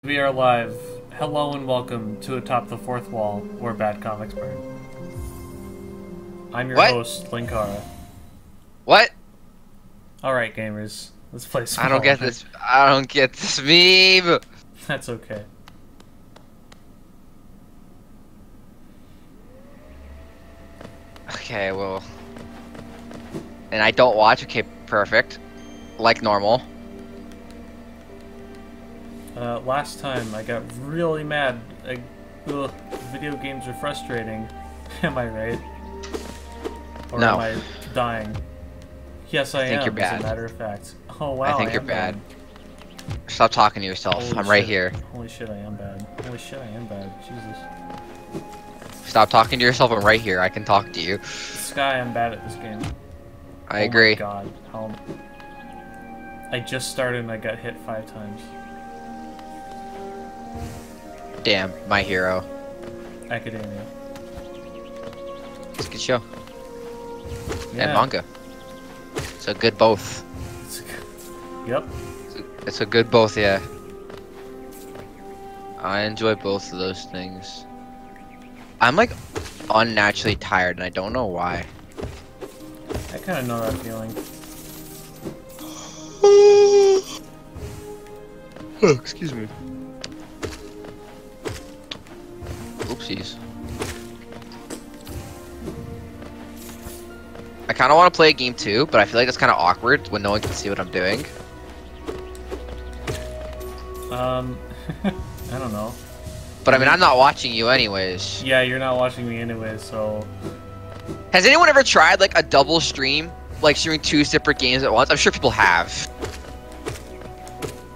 We are live. Hello and welcome to Atop the Fourth Wall, where bad comics burn. I'm your What? host, Linkara. What? Alright, gamers. Let's play some I don't get Hollow Knight. this. I don't get this meme. That's okay. Okay, well. And I don't watch. Okay, perfect. Like normal. Last time I got really mad. Video games are frustrating. Am I right? Or No. am I dying? Yes, I think am, you're bad. as a matter of fact. Oh wow, I think you're am bad. Stop talking to yourself. Holy I'm right shit. here. Holy shit, I am bad. Holy shit, I am bad. Jesus. Stop talking to yourself. I'm right here. I can talk to you. Sky, I'm bad at this game. I agree. Oh my god. How... I just started and I got hit 5 times. Damn, my hero. Academia. It's a good show. Yeah. And manga. It's a good both. Yep. It's a good both, yeah. I enjoy both of those things. I'm like unnaturally tired and I don't know why. I kind of know that feeling. Oh, excuse me. Oopsies. I kind of want to play a game too, but I feel like it's kind of awkward when no one can see what I'm doing. I don't know. But I mean, I'm not watching you anyways. Yeah, you're not watching me anyway, so... Has anyone ever tried like a double stream? Like streaming 2 separate games at once? I'm sure people have.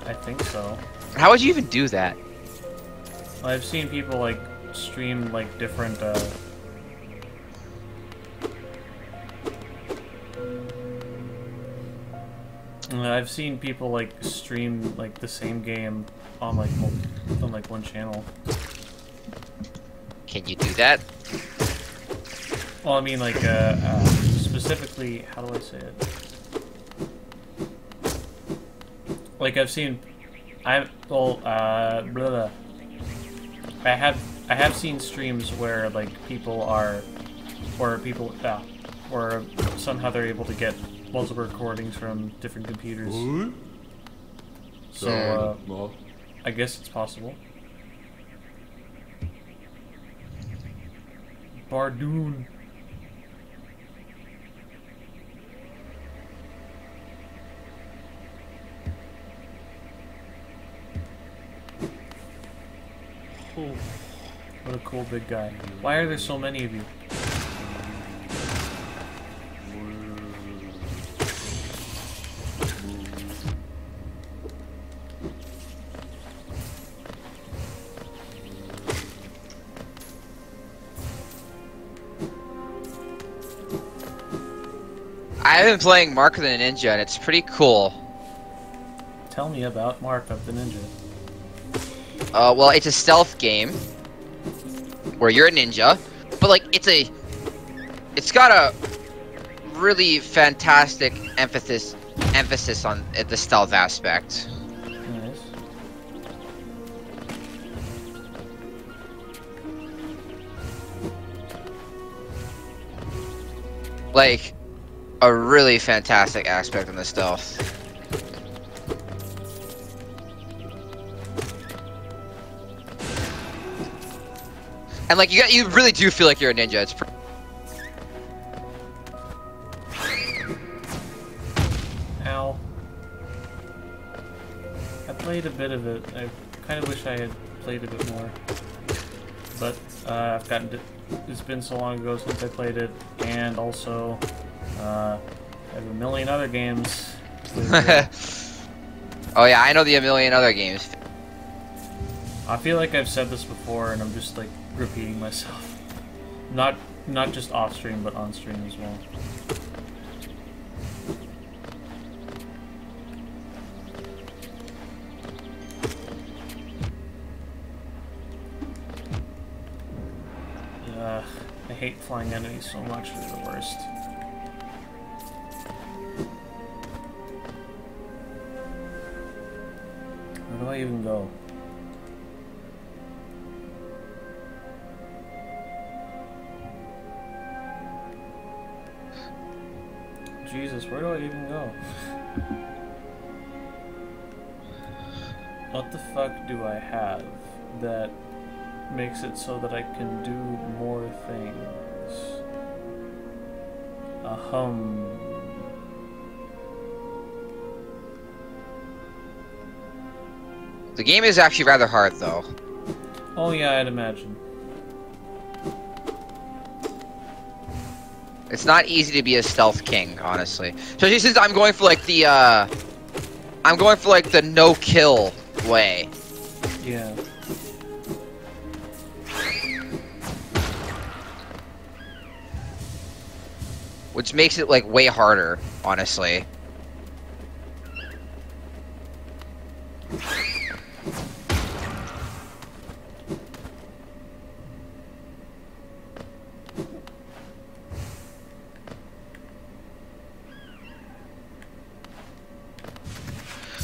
I think so. How would you even do that? I've seen people, like, stream, like, different, I've seen people, like, stream, like, the same game on, like, on, like, one channel. Can you do that? Well, I mean, like, specifically, how do I say it? Like, I've seen, blah, blah. I have seen streams where, like, people are, or people, or somehow they're able to get multiple recordings from different computers. So, I guess it's possible. Bardoon. Oh, what a cool big guy. Why are there so many of you? I've been playing Mark the Ninja and it's pretty cool. Tell me about Mark of the Ninja. Well, it's a stealth game where you're a ninja, but like it's got a really fantastic emphasis on the stealth aspect. Nice. Like a really fantastic aspect in the stealth. And like you really do feel like you're a ninja. It's Ow. I played a bit of it. I kind of wish I had played a bit more. But, I've gotten to... It's been so long ago since I played it, and also, I have a million other games. Oh yeah, I know the a million other games. I feel like I've said this before, and I'm just, like, repeating myself. Not just off-stream, but on-stream as well. I hate flying enemies so much, they're the worst. Where do I even go? Jesus, where do I even go? What the fuck do I have that makes it so that I can do more things? The game is actually rather hard, though. Oh yeah, I'd imagine. It's not easy to be a stealth king, honestly. Especially since I'm going for like the no-kill way. Yeah. Which makes it like way harder, honestly.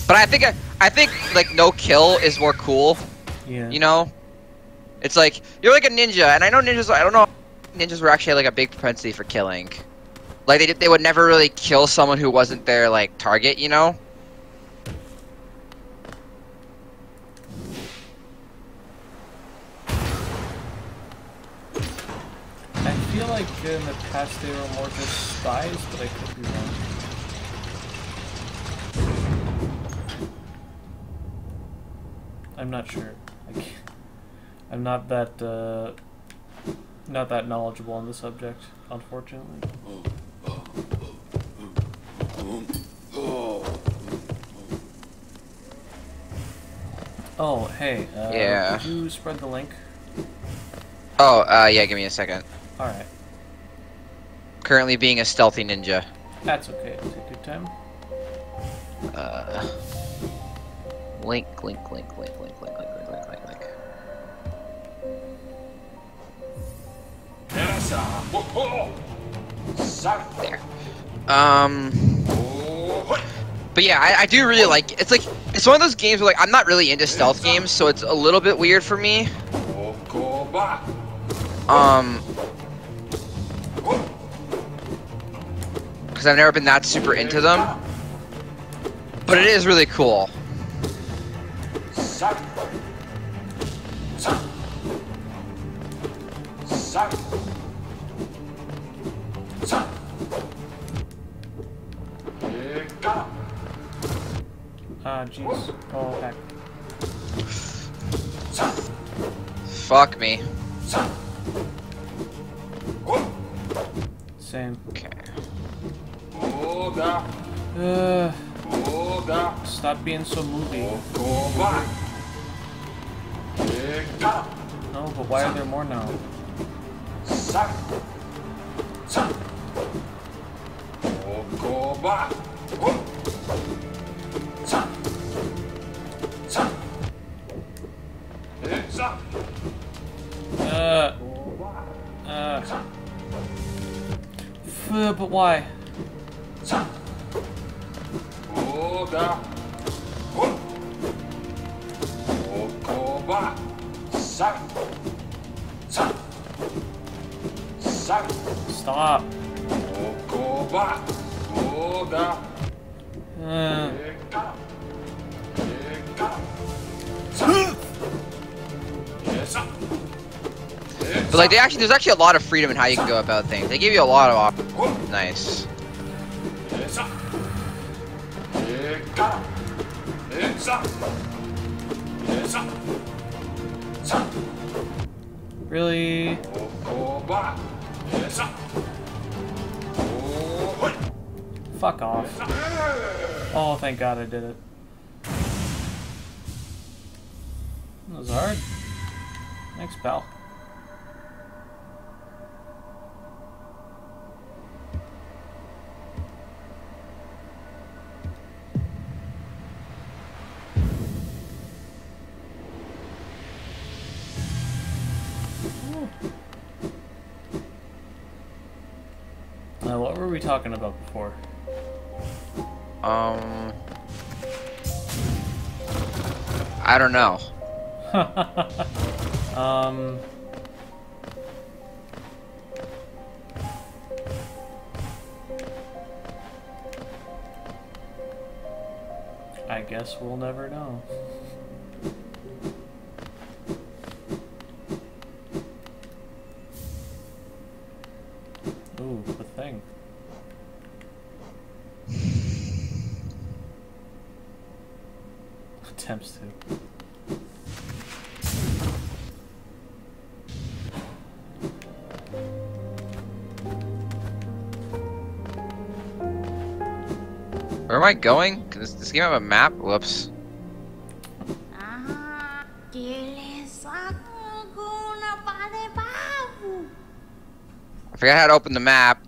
But I think like no kill is more cool. Yeah. You know? It's like you're like a ninja, and I know ninjas, I don't know if ninjas were actually like a big propensity for killing. Like they would never really kill someone who wasn't their like target, you know? I feel like in the past they were more just spies, but I could be wrong. I'm not sure. I'm not that knowledgeable on the subject, unfortunately. Oh, hey. Yeah. Could you spread the link? Oh, yeah. Give me a second. All right. Currently being a stealthy ninja. That's okay. Take your time. Link. There. But yeah, I do really like it's like it's one of those games where like I'm not really into stealth games, so it's a little bit weird for me. Because I've never been that super into them. But it is really cool. Jeez. Oh, heck. Fuck me. Same. Okay. Stop being so moody. No, but why are there more now? But why? Stop. But like there's actually a lot of freedom in how you can go about things. They give you a lot of options. Nice. Really? Fuck off. Oh, thank God I did it. That was hard. Thanks, pal. What were we talking about before? I don't know. I guess we'll never know. Ooh, the thing. Attempts to. Where am I going? Does this game have a map? Whoops. I forgot how to open the map.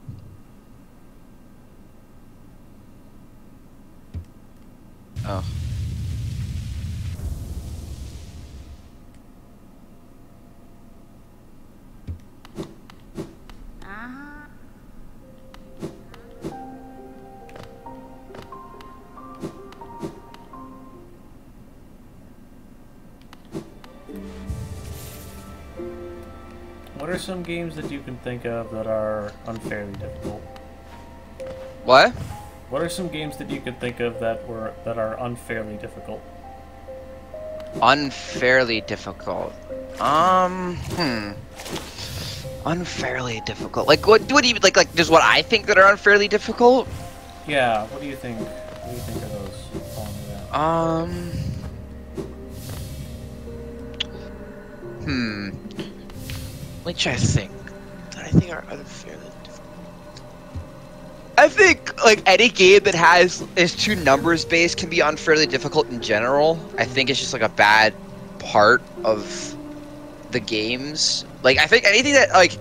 Oh. What are some games that you can think of that are unfairly difficult? What? What are some games that you could think of that are unfairly difficult? Unfairly difficult. Unfairly difficult. Like what do you like just what I think that are unfairly difficult? Yeah, what do you think? What do you think of those fall into that? Let me try to think. That I think are unfairly difficult. I think like any game that is two numbers based can be unfairly difficult in general. I think it's just like a bad part of the games. Like I think anything that like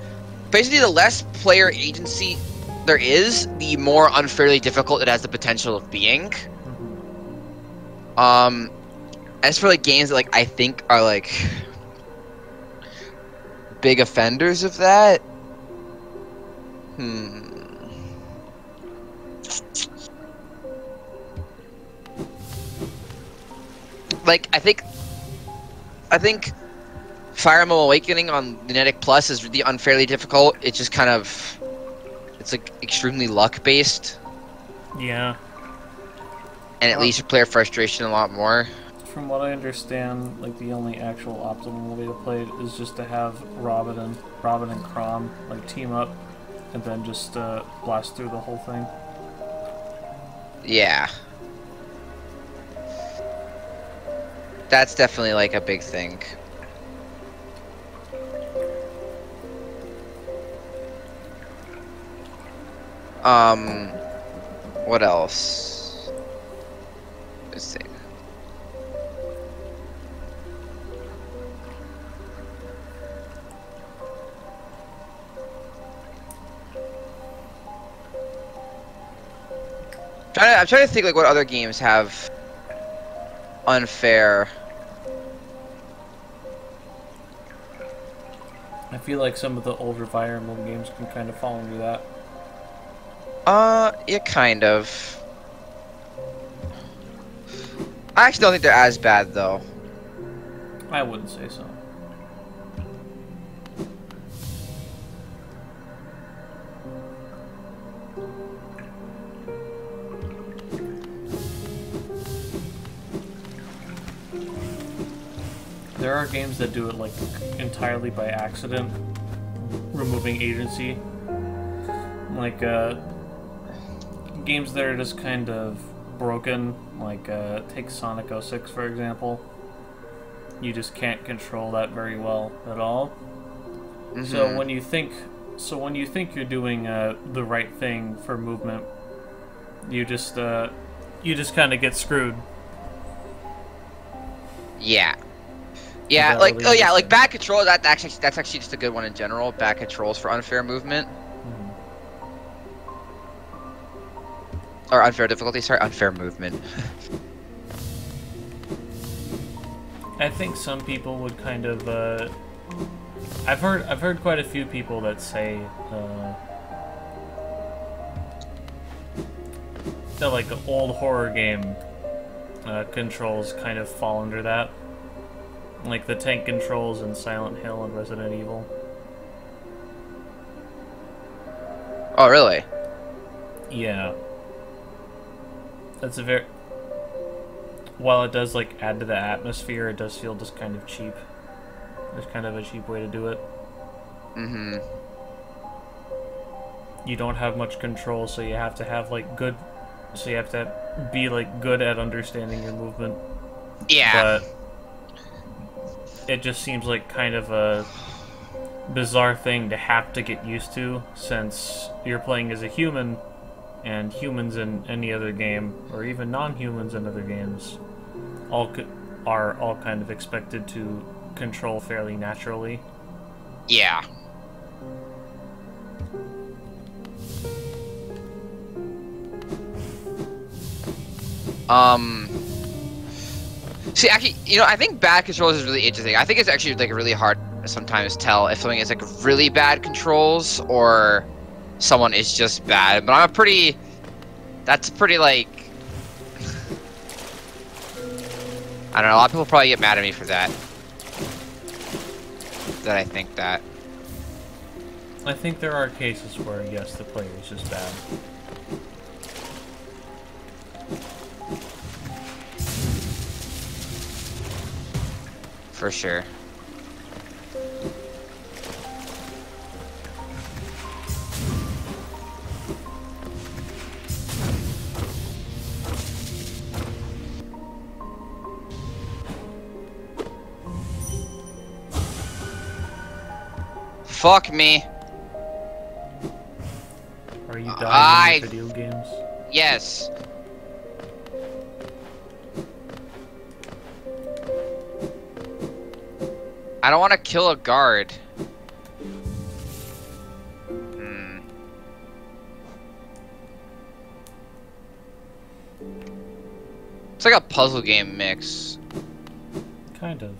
basically the less player agency there is, the more unfairly difficult it has the potential of being. As for like games that like I think are like big offenders of that, like I think Fire Emblem Awakening on Genetic Plus is really unfairly difficult. It's just kind of it's like extremely luck based. Yeah. And it leads to player frustration a lot more. From what I understand, like the only actual optimal way to play it is just to have Robin and Chrom like team up, and then just blast through the whole thing. Yeah, that's definitely like a big thing. What else? Let's see. I'm trying to think like what other games have unfair. I feel like some of the older Fire Emblem games can kind of fall into that. Yeah, kind of. I actually don't think they're as bad though. I wouldn't say so. There are games that do it like entirely by accident, removing agency. Like games that are just kind of broken, like take Sonic 06 for example. You just can't control that very well at all. So when you think you're doing the right thing for movement, you just kind of get screwed. Yeah. Yeah, like really like bad control. That's actually just a good one in general. Bad controls for unfair movement, or unfair difficulty. Sorry, unfair movement. I think some people would kind of. I've heard quite a few people that say that like the old horror game controls kind of fall under that. Like the tank controls in Silent Hill and Resident Evil. Oh, really? Yeah. That's while it does like add to the atmosphere, it does feel just kind of cheap. It's kind of a cheap way to do it. Mm-hmm. You don't have much control, so you have to have like good. So you have to be like good at understanding your movement. Yeah. But it just seems like kind of a bizarre thing to have to get used to, since you're playing as a human, and humans in any other game, or even non-humans in other games, are all kind of expected to control fairly naturally. Yeah. See, actually, you know, I think bad controls is really interesting. I think it's actually like really hard to sometimes tell if something is like really bad controls or someone is just bad. But that's pretty like, I don't know, a lot of people probably get mad at me for that. That I think that. I think there are cases where, yes, the player is just bad. For sure. Fuck me. Are you dying in video games? Yes. I don't want to kill a guard. It's like a puzzle game mix. Kind of.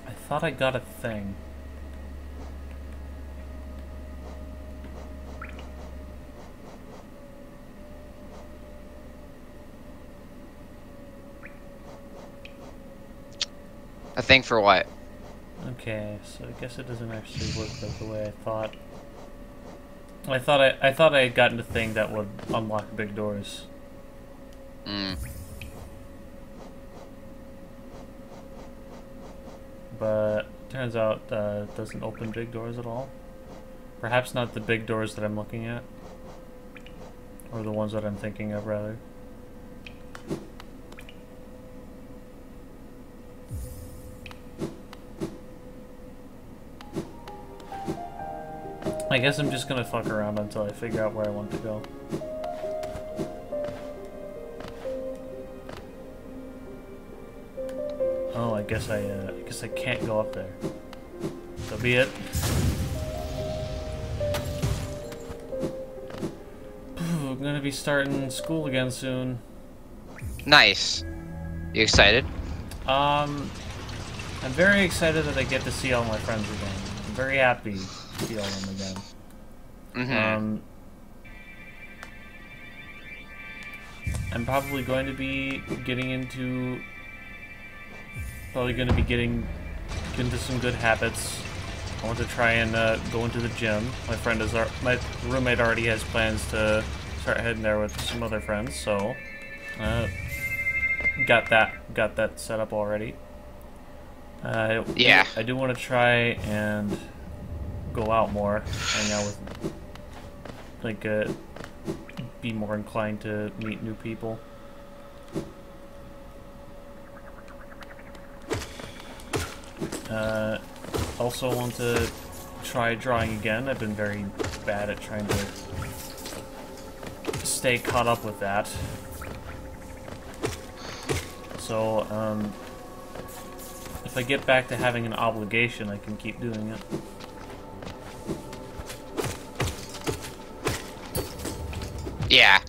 I thought I got a thing. A thing for what? Okay, so I guess it doesn't actually work like the way I thought. I thought I had gotten a thing that would unlock big doors. But turns out it doesn't open big doors at all. Perhaps not the big doors that I'm looking at. Or the ones that I'm thinking of, rather. I guess I'm just gonna fuck around until I figure out where I want to go. Oh, I guess I can't go up there. So be it. I'm gonna be starting school again soon. Nice. You excited? I'm very excited that I get to see all my friends again. I'm very happy to see all of them again. I'm probably going to be getting into into some good habits. I want to try and go into the gym. My roommate already has plans to start heading there with some other friends, so got that set up already. Yeah. I do want to try and go out more, hang out with, like, be more inclined to meet new people. Also want to try drawing again. I've been very bad at trying to stay caught up with that. So, if I get back to having an obligation, I can keep doing it. Yeah.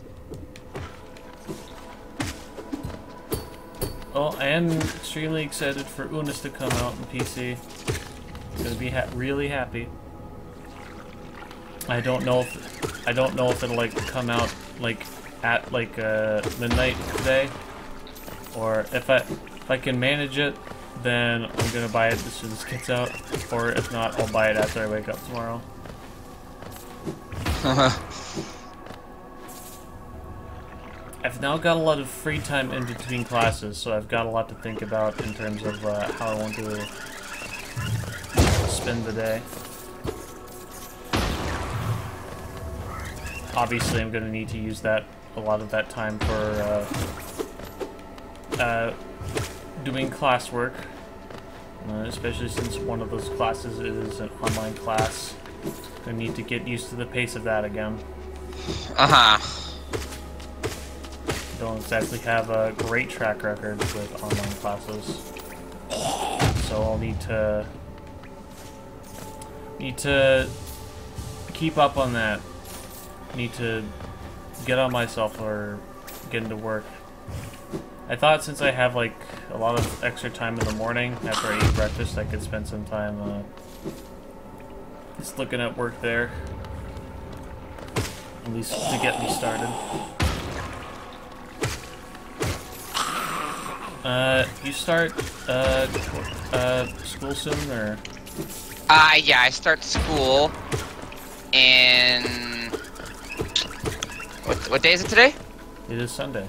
Oh, I am extremely excited for Unis to come out on PC. I'm gonna be really happy. I don't know if it'll like come out like at like midnight today, or if I can manage it, then I'm gonna buy it as soon as it gets out, or if not, I'll buy it after I wake up tomorrow. I've now got a lot of free time in between classes, so I've got a lot to think about in terms of how I want to spend the day. Obviously, I'm going to need to use a lot of that time for doing classwork, especially since one of those classes is an online class. I need to get used to the pace of that again. Don't exactly have a great track record with online classes, so I'll need to keep up on that. Need to get on myself or get into work. I thought since I have like a lot of extra time in the morning after I eat breakfast, I could spend some time just looking at work there, at least to get me started. You start school soon, or? Yeah, I start school in what day is it today? It is Sunday.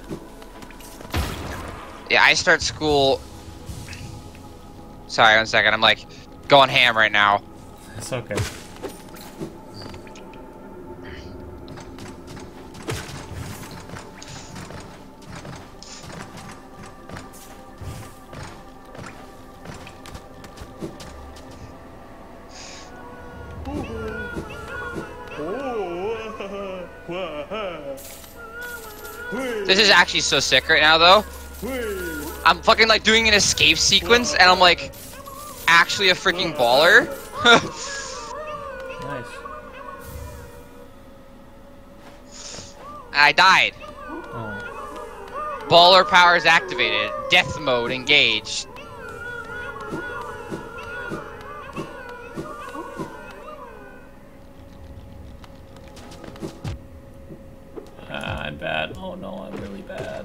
Yeah, I start school. Sorry, 1 second. I'm like going ham right now. It's okay. This is actually so sick right now, though. I'm fucking like doing an escape sequence, and I'm like actually a freaking baller. Nice. I died. Oh. Baller powers activated. Death mode engaged. I'm bad. Oh no, I'm really bad.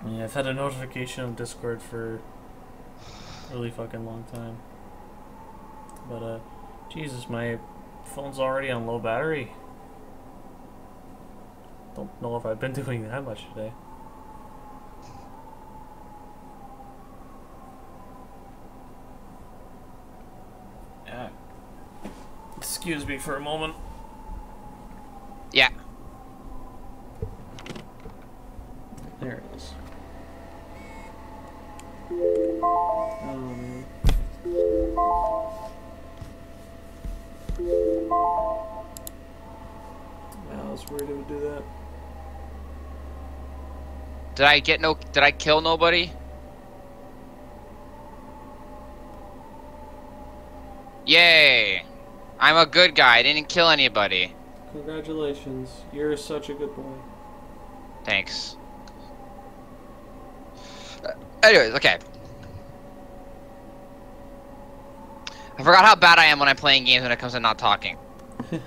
Yeah, I've had a notification on Discord for a really fucking long time. But, Jesus, my phone's already on low battery. Don't know if I've been doing that much today. Yeah. Excuse me for a moment. Yeah. There it is. I was worried it would do that. Did I kill nobody? Yay! I'm a good guy. I didn't kill anybody. Congratulations. You're such a good boy. Thanks. Anyways, okay. I forgot how bad I am when I'm playing games when it comes to not talking.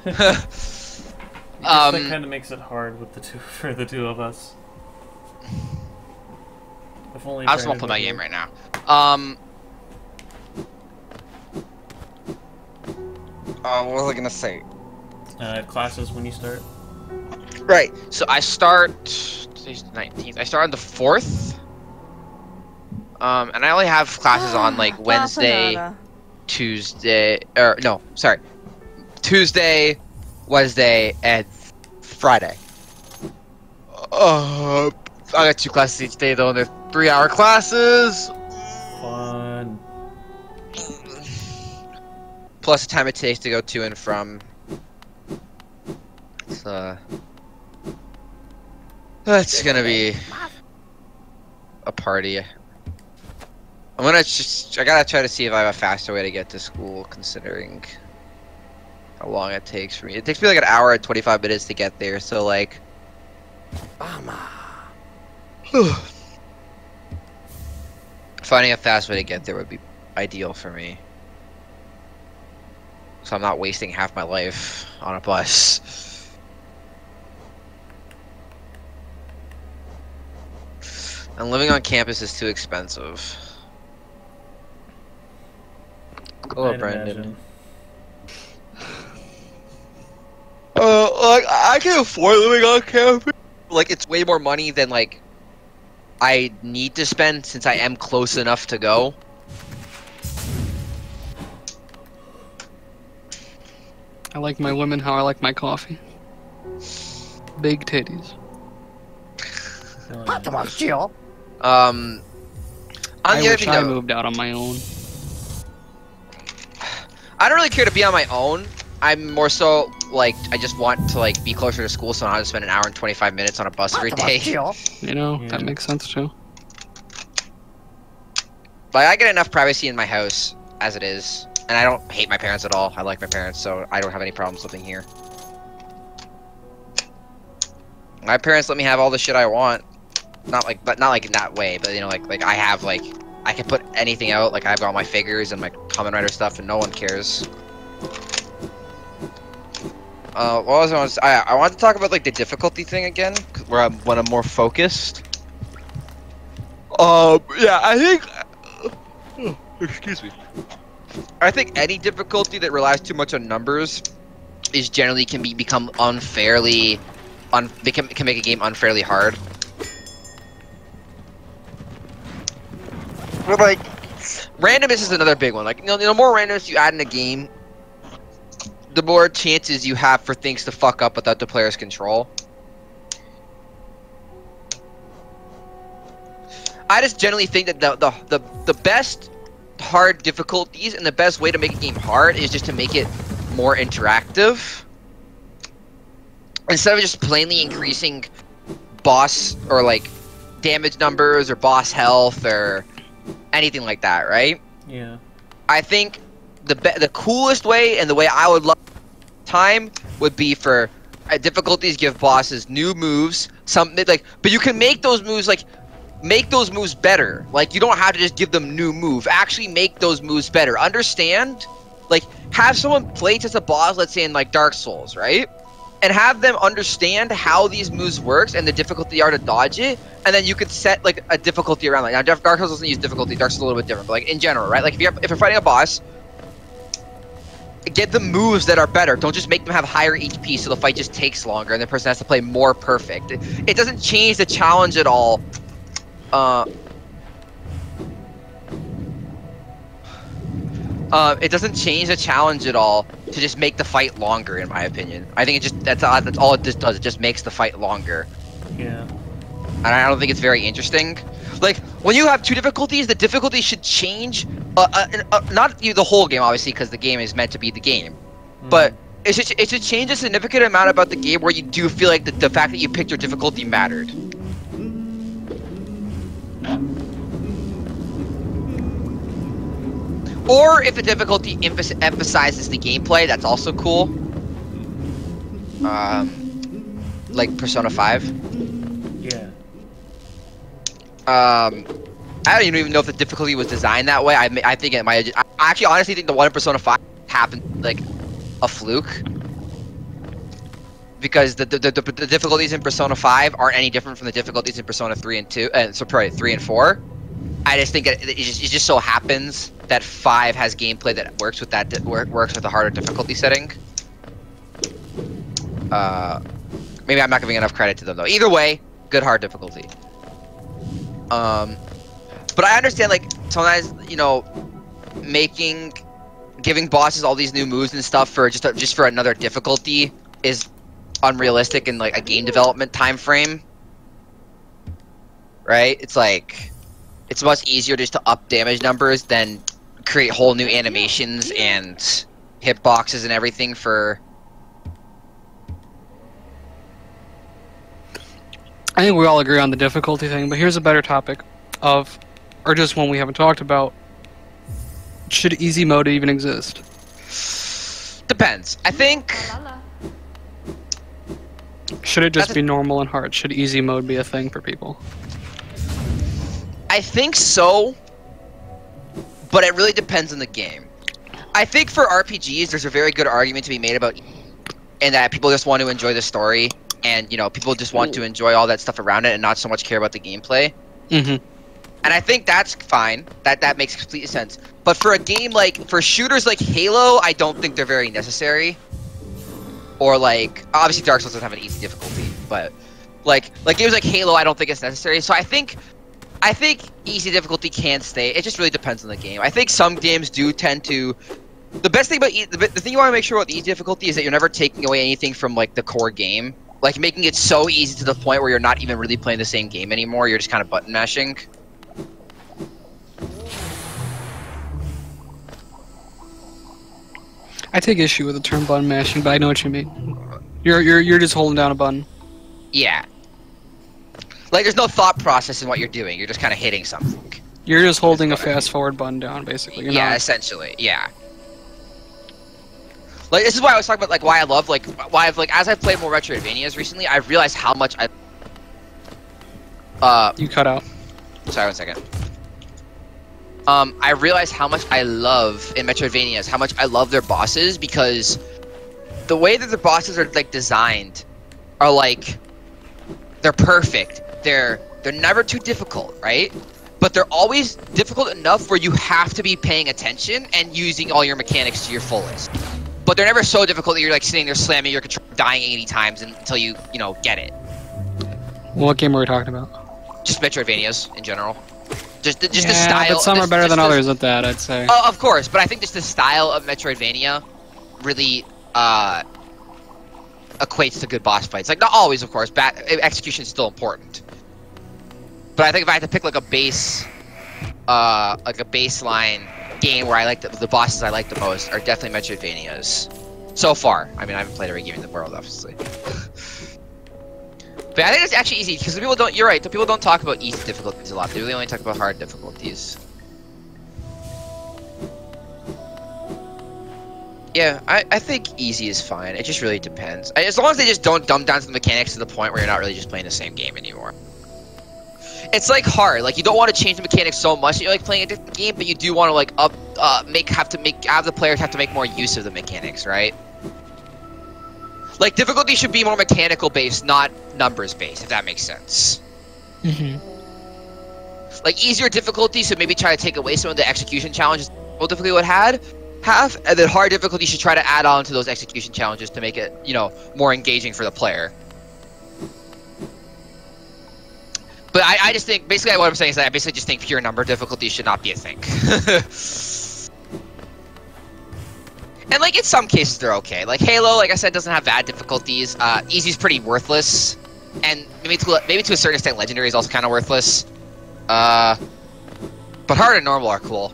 That kind of makes it hard with for the two of us. If only I just want to play my game right now. What was I gonna say? Classes when you start? Right. So I start. Today's the 19th. I start on the 4th. And I only have classes on like Wednesday, Tuesday, or no, sorry, Tuesday, Wednesday, and Friday. I got 2 classes each day though, and they're 3-hour classes. Fun. plus the time it takes to go to and from. That's gonna be a party. I gotta try to see if I have a faster way to get to school, considering how long it takes for me. It takes me like an hour and 25 minutes to get there, so like... Finding a fast way to get there would be ideal for me. So I'm not wasting half my life on a bus. And living on campus is too expensive. Hello, Brandon. Like, I can afford living on campus. Like, it's way more money than, like, I need to spend since I am close enough to go. I like my women how I like my coffee. Big titties. On I the other wish thing, I though, moved out on my own. I don't really care to be on my own. I'm more so like I just want to like be closer to school, so I don't have to spend an hour and 25 minutes on a bus every day. You know, that makes sense too. Like I get enough privacy in my house as it is, and I don't hate my parents at all. I like my parents, so I don't have any problems living here. My parents let me have all the shit I want. Not like in that way, but you know, like I have like I can put anything out. Like I've got all my figures and my Kamen Rider stuff, and no one cares. What was I want to say? I wanted to talk about like the difficulty thing again, when I'm more focused. Yeah, I think. Excuse me. I think any difficulty that relies too much on numbers is generally can become unfairly, can make a game unfairly hard. But like, randomness is another big one. Like, you know, the more randomness you add in a game, the more chances you have for things to fuck up without the player's control. I just generally think that the best hard difficulties and the best way to make a game hard is just to make it more interactive. Instead of just plainly increasing boss or like damage numbers or boss health or anything like that, right? Yeah. I think the coolest way and the way I would love time would be for difficulties give bosses new moves, something like, but you can make those moves like make those moves better. Like you don't have to just give them new move. Actually make those moves better. Understand? Like have someone play as a boss, let's say in like Dark Souls, right? And have them understand how these moves works and the difficulty are to dodge it, and then you could set like a difficulty around. Like now, Dark Souls doesn't use difficulty. Dark Souls is a little bit different, but like in general, right? Like if you're fighting a boss, get the moves that are better. Don't just make them have higher HP so the fight just takes longer and the person has to play more perfect. It doesn't change the challenge at all. It doesn't change the challenge at all to just make the fight longer, in my opinion. I think that's all it just does. It just makes the fight longer. Yeah. And I don't think it's very interesting. Like when you have two difficulties, the difficulty should change. Not the whole game, obviously, because the game is meant to be the game. But it should change a significant amount about the game where you do feel like the fact that you picked your difficulty mattered. Or if the difficulty emphasizes the gameplay, that's also cool. Like Persona 5. Yeah. I don't even know if the difficulty was designed that way. I think it might. I actually honestly think the one in Persona 5 happened like a fluke. Because the difficulties in Persona 5 aren't any different from the difficulties in Persona 3 and 2, so probably 3 and 4. I just think it just so happens that 5 has gameplay that works with works with a harder difficulty setting. Maybe I'm not giving enough credit to them though. Either way, good hard difficulty. But I understand like sometimes, you know, giving bosses all these new moves and stuff for just for another difficulty is unrealistic in like a game development time frame. Right? It's like it's much easier just to up damage numbers than create whole new animations and hitboxes and everything for. I think we all agree on the difficulty thing, but here's a better topic of, or just one we haven't talked about. Should easy mode even exist? Depends. I think. Should it just be normal and hard? Should easy mode be a thing for people? I think so, but it really depends on the game. I think for RPGs, there's a very good argument to be made about, and that people just want to enjoy the story, and you know, people just want to enjoy all that stuff around it, and not so much care about the gameplay. Mm-hmm. And I think that's fine. That makes complete sense. But for a game like, for shooters like Halo, I don't think they're very necessary. Or like, obviously Dark Souls doesn't have an easy difficulty, but like games like Halo, I don't think it's necessary. So I think easy difficulty can stay. It just really depends on the game. I think some games do tend to. The best thing about the thing you want to make sure about the easy difficulty is that you're never taking away anything from like the core game, like making it so easy to the point where you're not even really playing the same game anymore. You're just kind of button mashing. I take issue with the term button mashing, but I know what you mean. You're just holding down a button. Yeah. Like there's no thought process in what you're doing. You're just kind of hitting something. You're just holding a fast forward button down, basically. You're yeah, not... essentially. Yeah. Like this is why I was talking about like why I love like why I've like as I've played more Metroidvanias recently, I've realized how much I. You cut out. Sorry, 1 second. I realized how much I love in Metroidvanias, how much I love their bosses, because the way that the bosses are like designed are like they're perfect. They're never too difficult, right? But they're always difficult enough where you have to be paying attention and using all your mechanics to your fullest. But they're never so difficult that you're like sitting there slamming your controller, dying 80 times until you know get it. What game are we talking about? Just Metroidvanias in general. Just the yeah, style. But some are better than others at that, I'd say. Oh, of course, but I think just the style of Metroidvania really equates to good boss fights. Like not always, of course. Execution is still important. But I think if I had to pick like a base, like a baseline game where I like the bosses I like the most are definitely Metroidvanias. So far, I mean, I haven't played every game in the world, obviously. But I think it's actually easy because people don't. You're right. The people don't talk about easy difficulties a lot. They really only talk about hard difficulties. Yeah, I think easy is fine. It just really depends. As long as they just don't dumb down the mechanics to the point where you're not really just playing the same game anymore. It's like hard. Like you don't want to change the mechanics so much that you're like playing a different game, but you do want to like have the players have to make more use of the mechanics, right? Like difficulty should be more mechanical based, not numbers based, if that makes sense. Mm-hmm. Like easier difficulty, so maybe try to take away some of the execution challenges well difficulty would have, and then hard difficulty should try to add on to those execution challenges to make it, you know, more engaging for the player. But I just think, basically what I'm saying is that I basically just think pure number difficulty should not be a thing. And like in some cases they're okay. Like Halo, like I said, doesn't have bad difficulties. Easy's pretty worthless, and maybe to a certain extent, Legendary is also kind of worthless. But hard and normal are cool.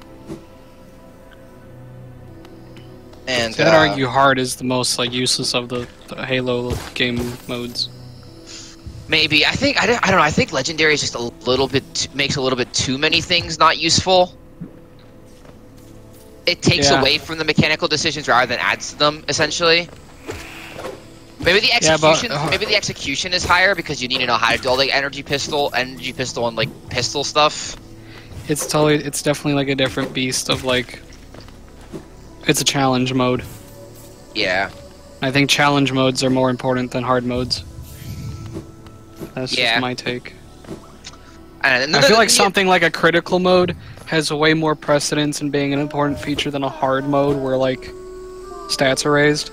And so I'd argue hard is the most like useless of the Halo game modes. Maybe I don't know. I think Legendary is just a little bit makes a little bit too many things not useful. It takes away from the mechanical decisions rather than adds to them, essentially. Maybe the execution, maybe the execution is higher because you need to know how to do all the energy pistol, and like pistol stuff. It's definitely like a different beast of like. It's a challenge mode. Yeah. I think challenge modes are more important than hard modes. That's just my take. And I feel like something like a critical mode has way more precedence in being an important feature than a hard mode where like stats are raised.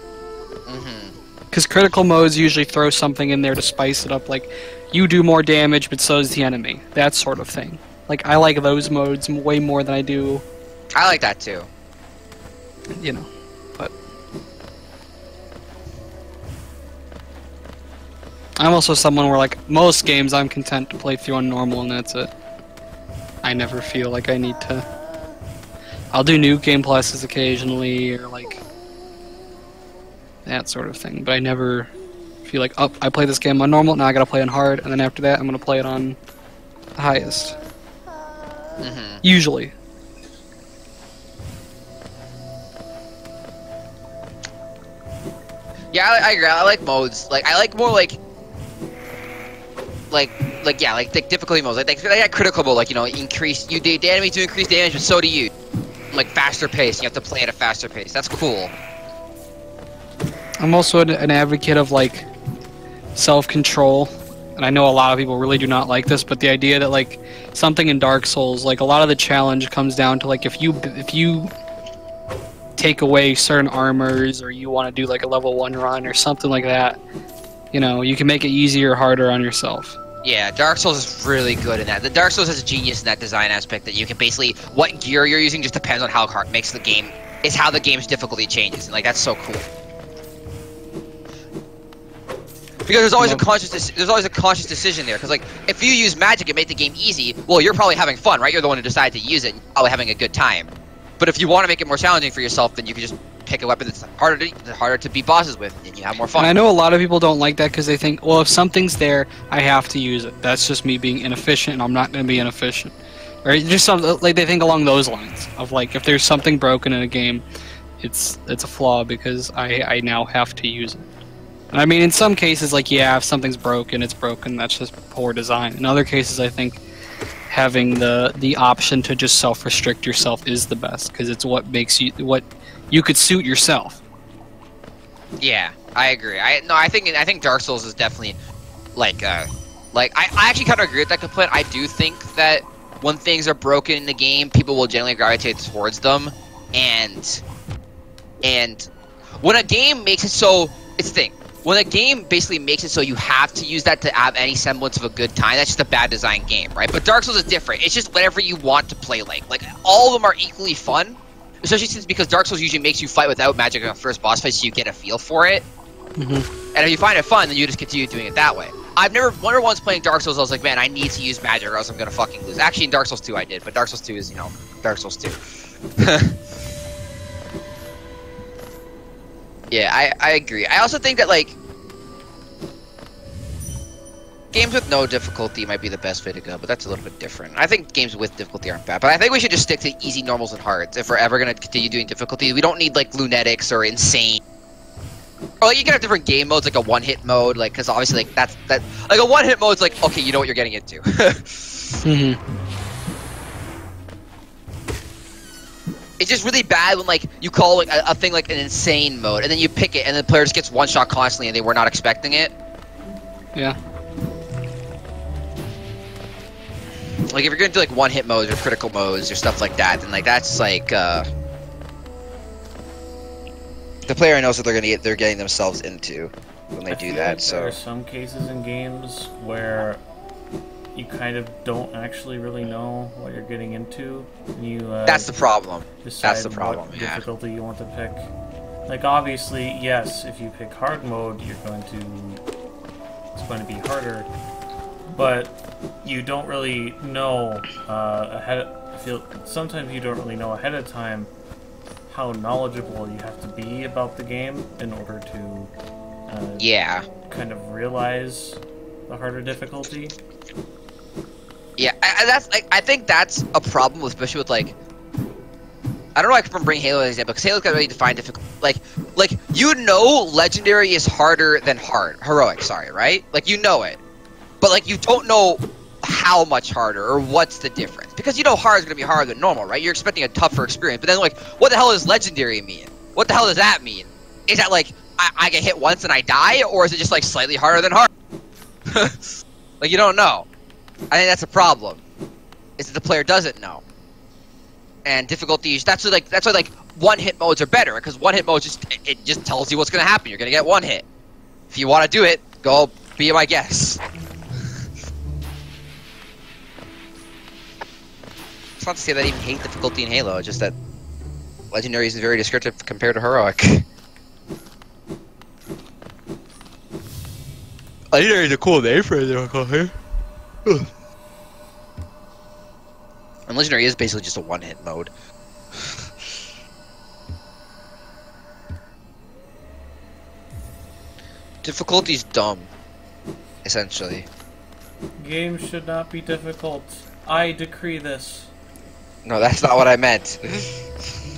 Because critical modes usually throw something in there to spice it up, like you do more damage but so does the enemy. That sort of thing. Like I like those modes way more than I do. I like that too. You know, but I'm also someone where like most games I'm content to play through on normal and that's it. I never feel like I need to. I'll do new game pluses occasionally, or like that sort of thing. But I never feel like, oh, I play this game on normal, now I gotta play on hard, and then after that I'm gonna play it on the highest. Usually. Yeah, I agree. I like modes. Like, I like more like difficulty modes. Like that critical mode. Like, you know, the enemies do increase damage, but so do you. Like faster pace. You have to play at a faster pace. That's cool. I'm also an advocate of like self-control, and I know a lot of people really do not like this, but the idea that like something in Dark Souls, like a lot of the challenge comes down to like if you take away certain armors, or you want to do like a level 1 run or something like that, you know, you can make it easier or harder on yourself. Yeah, Dark Souls is really good in that. The Dark Souls has a genius in that design aspect that you can basically, what gear you're using just depends on how hard makes the game, is how the game's difficulty changes, and like that's so cool. Because there's always a conscious decision there. Because like, if you use magic and make the game easy, well, you're probably having fun, right? You're the one who decided to use it, and you're probably having a good time. But if you want to make it more challenging for yourself, then you can just pick a weapon that's harder to beat bosses with, and you have more fun. And I know a lot of people don't like that because they think, well, if something's there, I have to use it. That's just me being inefficient, and I'm not going to be inefficient. Or just something like they think along those lines of like, if there's something broken in a game, it's a flaw because I now have to use it. And I mean, in some cases, like, yeah, if something's broken, it's broken. That's just poor design. In other cases, I think having the option to just self-restrict yourself is the best, because it's what makes you, what you could suit yourself. Yeah, I agree. I think Dark Souls is definitely like I actually kind of agree with that complaint. I do think that when things are broken in the game, people will generally gravitate towards them, and when a game makes it so, it's the thing. When a game basically makes it so you have to use that to have any semblance of a good time, that's just a bad design game, right? But Dark Souls is different. It's just whatever you want to play like. Like, all of them are equally fun, especially since because Dark Souls usually makes you fight without magic on the first boss fight, so you get a feel for it. And if you find it fun, then you just continue doing it that way. I've never once playing Dark Souls, I was like, man, I need to use magic or else I'm gonna fucking lose. Actually, in Dark Souls 2 I did, but Dark Souls 2 is, you know, Dark Souls 2. Yeah, I agree. I also think that, like, games with no difficulty might be the best way to go, but that's a little bit different. I think games with difficulty aren't bad, but I think we should just stick to easy, normals, and hards if we're ever going to continue doing difficulty. We don't need, like, lunatics or insane. Or, like, you can have different game modes, like a one-hit mode, like, because obviously, like, that, like, a one-hit mode's like, okay, you know what you're getting into. It's just really bad when, like, you call, like, a thing, like, an insane mode, and then you pick it, and the player just gets one shot constantly, and they were not expecting it. Yeah. Like, if you're gonna do, like, one-hit modes or critical modes or stuff like that, then, like, that's, like, the player knows what they're getting themselves into when they do that, so... There are some cases in games where you kind of don't actually really know what you're getting into. You, that's the problem. That's the problem, what difficulty you want to pick. Like, obviously, yes, if you pick hard mode, it's going to be harder, but you don't really know sometimes you don't really know ahead of time how knowledgeable you have to be about the game in order to kind of realize the harder difficulty. Yeah, I think that's a problem, especially with, like, I don't know if I can bring Halo as an example, because Halo's got a really defined difficulty. Like, you know Legendary is harder than Heroic, sorry, right? Like, you know it. But, like, you don't know how much harder, or what's the difference. Because you know hard is going to be harder than normal, right? You're expecting a tougher experience. But then, like, what the hell does Legendary mean? What the hell does that mean? Is that, like, I get hit once and I die? Or is it just, like, slightly harder than hard? Like, you don't know. I think that's a problem. Is that the player doesn't know. And difficulties, that's why like one-hit modes are better, because one-hit modes it just tells you what's going to happen. You're going to get one hit. If you want to do it, go be my guest. It's not to say that I even hate difficulty in Halo, just that Legendary is very descriptive compared to Heroic. Legendary is a cool name for it. And Legendary is basically just a one-hit mode. Difficulty's dumb, essentially. Games should not be difficult. I decree this. No, that's not what I meant.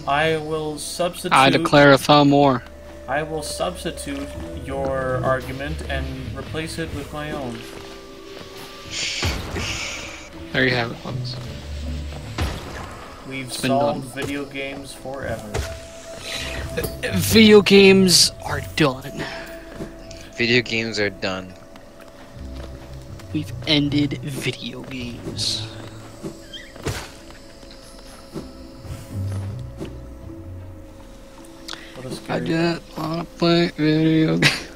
I will substitute. I declare a thumb war. I will substitute your argument and replace it with my own. There you have it, folks. We've been solved done. video games forever. Video games are done. Video games are done. We've ended video games. What a I scary just wanna play video games.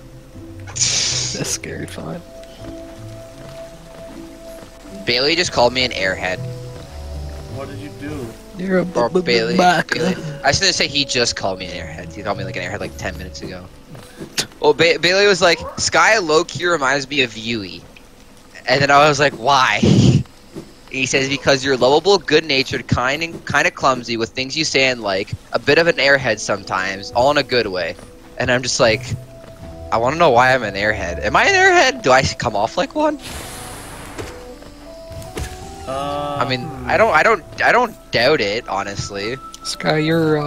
That's scary fun. Bailey just called me an airhead. What did you do? You're a Or Bailey. back. Bailey. I was gonna say he just called me an airhead. He called me like an airhead like 10 minutes ago. Well, Bailey was like, Sky low-key reminds me of Yui. And then I was like, why? He says, because you're lovable, good-natured, kind of clumsy with things you say and like, a bit of an airhead sometimes, all in a good way. And I'm just like, I want to know why I'm an airhead. Am I an airhead? Do I come off like one? I mean, I don't doubt it, honestly. Sky, you're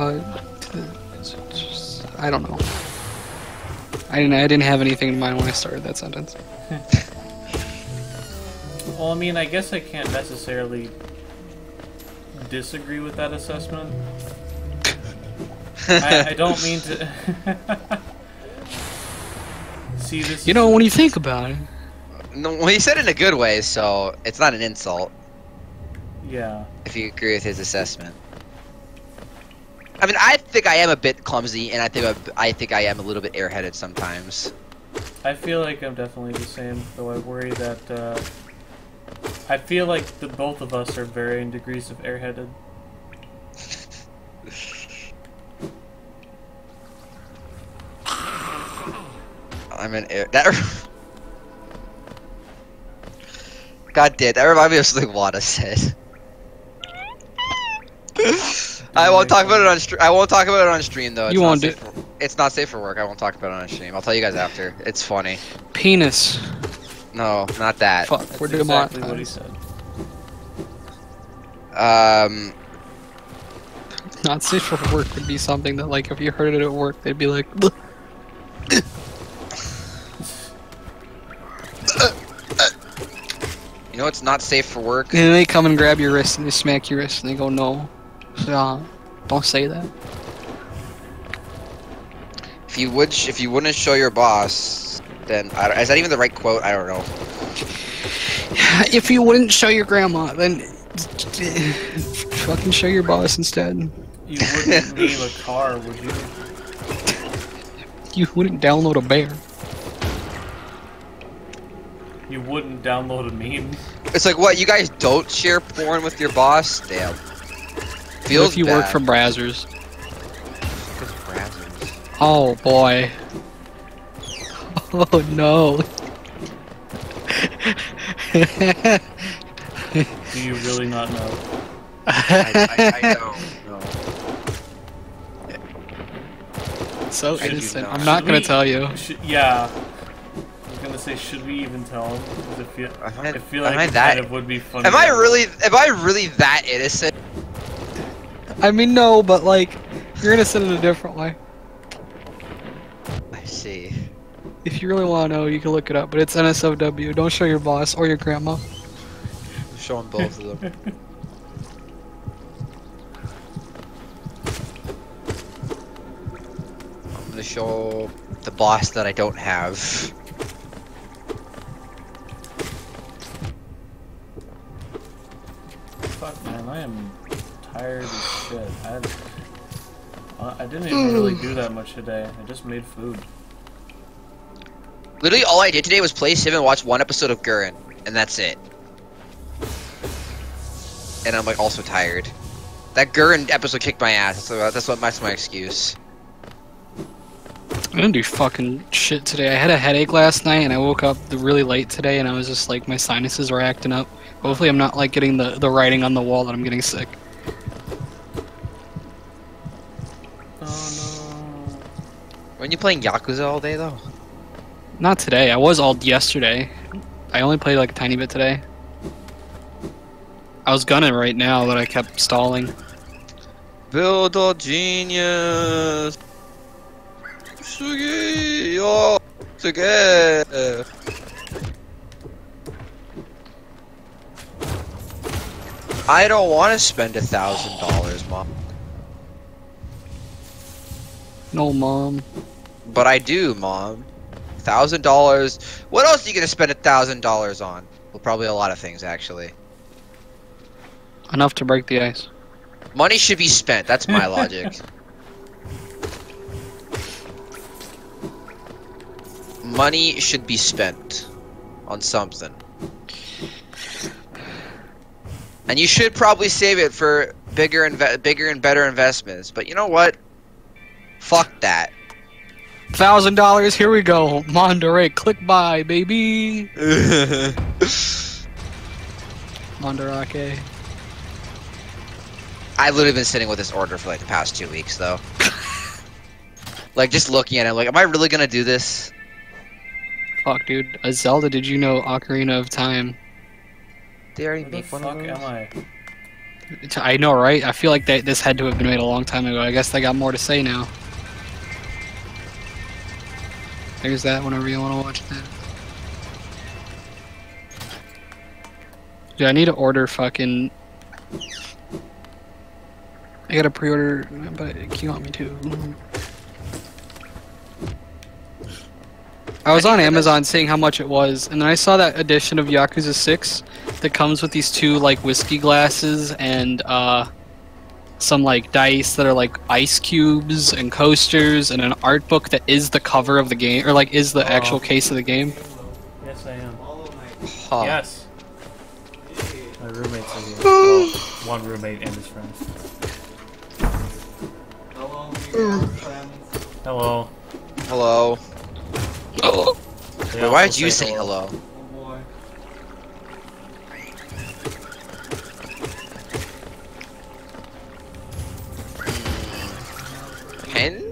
I don't know. I didn't have anything in mind when I started that sentence. Well, I mean, I guess I can't necessarily disagree with that assessment. I don't mean to... See, this You know, when you think about it. No, well, he said it in a good way, so it's not an insult. Yeah. If you agree with his assessment. I mean, I think I am a bit clumsy, and I think I am a little bit airheaded sometimes. I feel like I'm definitely the same, though I worry that, I feel like the both of us are varying degrees of airheaded. I'm an air... God damn, that reminded me of something Wada said. I won't talk about it on stream. I won't talk about it on stream though. You won't do. It's not safe for work. I won't talk about it on stream. I'll tell you guys after. It's funny. Penis. No, not that. Fuck, That's we're exactly what he demonetized. said. Not safe for work would be something that, like, if you heard it at work, they'd be like, You know it's not safe for work? and they come and grab your wrist and they smack your wrist and they go, no. Don't say that. If you wouldn't show your boss, then is that even the right quote? I don't know. If you wouldn't show your grandma, then fucking show your boss instead. You wouldn't name a car, would you? You wouldn't download a bear. You wouldn't download a meme. It's like, what, you guys don't share porn with your boss? Damn. Feels If you bad. work for Brazzers. Because Brazzers. Oh boy. Oh no. Do you really not know? I don't know. So Should you innocent. know? I'm not Should gonna we- tell you. Yeah. I was gonna say, should we even tell him? 'Cause I feel like it kind of would be funny. Am I really that innocent? I mean, no, but like, you're innocent in a different way. I see. If you really want to know, you can look it up, but it's NSFW. Don't show your boss or your grandma. Showing both of them. I'm gonna show the boss that I don't have. Fuck, man, I am tired as shit. I didn't even really do that much today. I just made food. Literally, all I did today was play Sim and watch one episode of Gurren, and that's it. And I'm like also tired. That Gurren episode kicked my ass. So that's my excuse. I didn't do fucking shit today. I had a headache last night, and I woke up really late today, and I was just like, my sinuses are acting up. Hopefully, I'm not like getting the writing on the wall that I'm getting sick. Oh Weren't you playing Yakuza all day though? Not today. I was all yesterday. I only played like a tiny bit today. I was gunning right now, but I kept stalling. Build a genius. Sugi, together. I don't want to spend $1,000, Mom. No, Mom. But I do, Mom. $1,000. What else are you gonna spend $1,000 on? Well, probably a lot of things, actually. Enough to break the ice. Money should be spent. That's my logic. Money should be spent on something. And you should probably save it for bigger and better investments. But you know what? Fuck that. $1,000. Here we go. Monterey, click buy, baby. Monterake. I've literally been sitting with this order for like the past 2 weeks, though. Like just looking at it, like, am I really gonna do this? Fuck, dude. A Zelda, did you know Ocarina of Time? They already Where the make one fuck of those? am I? I know, right? I feel like this had to have been made a long time ago. I guess they got more to say now. There's that whenever you want to watch that. Dude, I need to order fucking... I gotta pre-order, but you want me to? I was on Amazon seeing how much it was, and then I saw that edition of Yakuza 6 that comes with these two, like, whiskey glasses and, some, like, dice that are, like, ice cubes and coasters and an art book that is the cover of the game, or, like, is the actual case of the game. Yes, I am. Huh. Yes. My roommates are here. Well, one roommate and his friends. Hello. Hello. Oh. They Wait, why also did you say hello? Pen?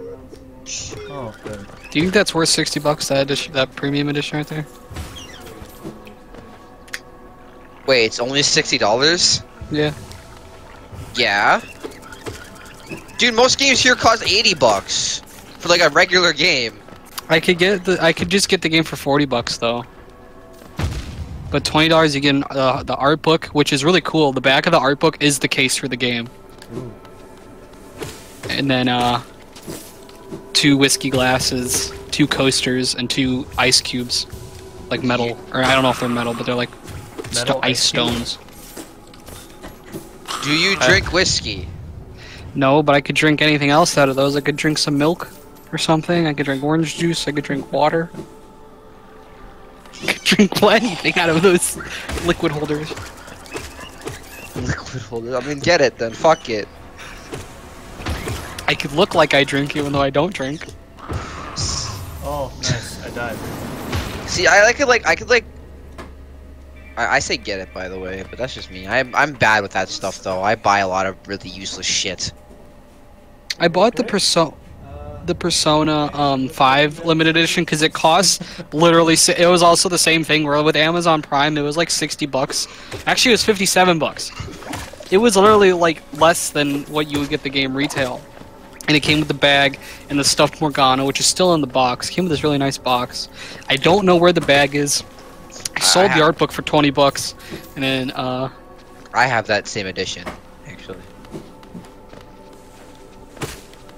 Oh, good. Do you think that's worth $60, that edition, that premium edition right there? Wait, it's only $60? Yeah. Yeah. Dude, most games here cost $80 for like a regular game. I could just get the game for $40 though. But $20 you get the art book, which is really cool. The back of the art book is the case for the game. Ooh. And then 2 whiskey glasses, 2 coasters, and 2 ice cubes, like metal, or I don't know if they're metal, but they're like Metal ice ice cubes? stones. Do you drink whiskey? No, but I could drink anything else out of those. I could drink some milk or something. I could drink orange juice. I could drink water. I could drink anything out of those liquid holders. Liquid holder. I mean, get it then. Fuck it. I could look like I drink even though I don't drink. Oh, nice. I died. See, I say get it, by the way, but that's just me. I'm bad with that stuff, though. I buy a lot of really useless shit. I bought the Persona 5 limited edition because it costs literally. It was also the same thing where with Amazon Prime it was like $60. Actually, it was $57. It was literally like less than what you would get the game retail, and it came with the bag and the stuffed Morgana, which is still in the box. It came with this really nice box. I don't know where the bag is. I sold the art book for $20, and then I have that same edition, actually,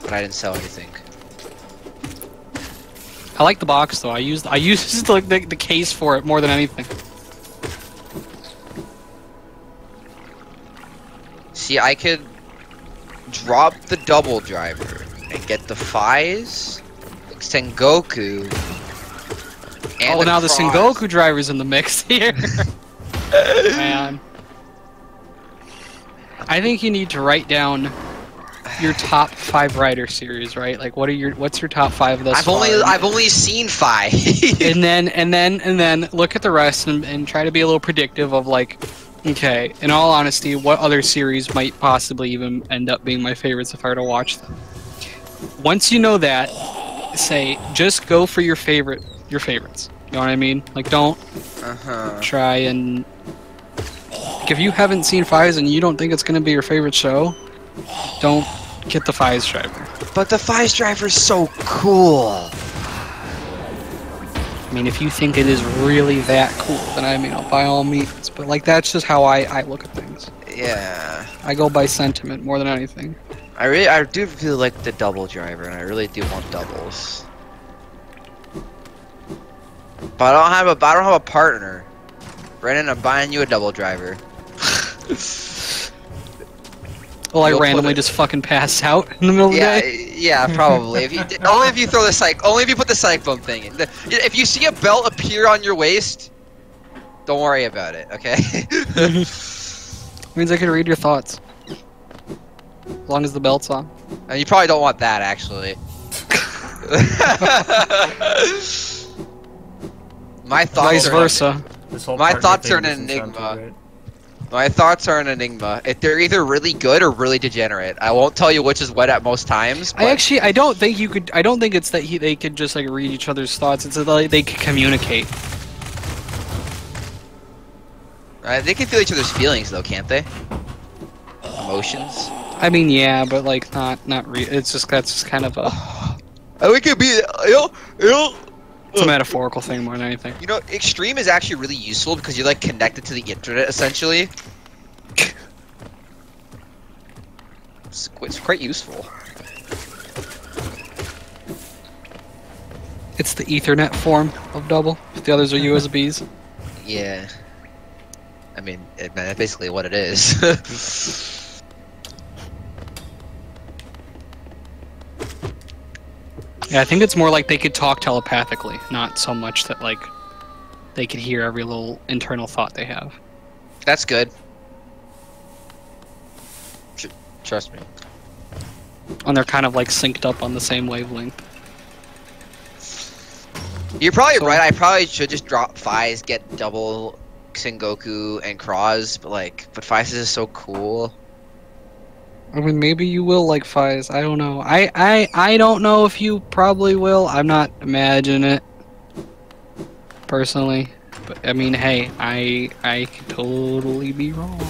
but I didn't sell anything. I like the box though. I used the case for it more than anything. See, I could drop the double driver and get the Fies, Sengoku, and Oh, now the Cross. Sengoku driver's in the mix here. Man. I think you need to write down your top 5 rider series, right? Like, what's your top 5 thus far? I've only seen 5. and then look at the rest and try to be a little predictive of like, okay, in all honesty, what other series might possibly even end up being my favorites if I were to watch them. Once you know that, say just go for your favorite your favorites. You know what I mean? Like, don't try and... Like, if you haven't seen Fies and you don't think it's gonna be your favorite show, don't get the Fies driver. But the Fies driver is so cool. I mean, if you think it is really that cool, then I mean, by all means. But like, that's just how I look at things. Yeah. I go by sentiment more than anything. I do really like the double driver, and I really do want doubles. But I don't have a partner. Brennan, I'm buying you a double driver. Well, I randomly just fucking passed out in the middle of the day. Yeah, probably. Only if you throw the only if you put the cyclone thing in. If you see a belt appear on your waist, don't worry about it, okay? Means I can read your thoughts. As long as the belt's on. And you probably don't want that, actually. My thoughts Vice versa. My thoughts are an enigma. My thoughts are an enigma. If they're either really good or really degenerate. I won't tell you which is what at most times. But... I don't think you could. I don't think it's that they could just like read each other's thoughts. It's that like, they could communicate. They can feel each other's feelings, though, can't they? Emotions. I mean, yeah, but like not real. It's just that's just kind of a. I think it'd be It's a metaphorical thing more than anything. You know, Extreme is actually really useful because you're like connected to the internet essentially. It's quite useful. It's the Ethernet form of double. The others are USBs. Yeah. I mean, that's basically what it is. Yeah, I think it's more like they could talk telepathically, not so much that like they could hear every little internal thought they have. That's good. Trust me. And they're kind of like synced up on the same wavelength. You're probably right. I probably should just drop Fies, get double Sengoku and Cross, but Fies is so cool. I mean, maybe you will like Fies. I don't know. I don't know if you probably will. I'm not imagining it personally, but I mean, hey, I could totally be wrong.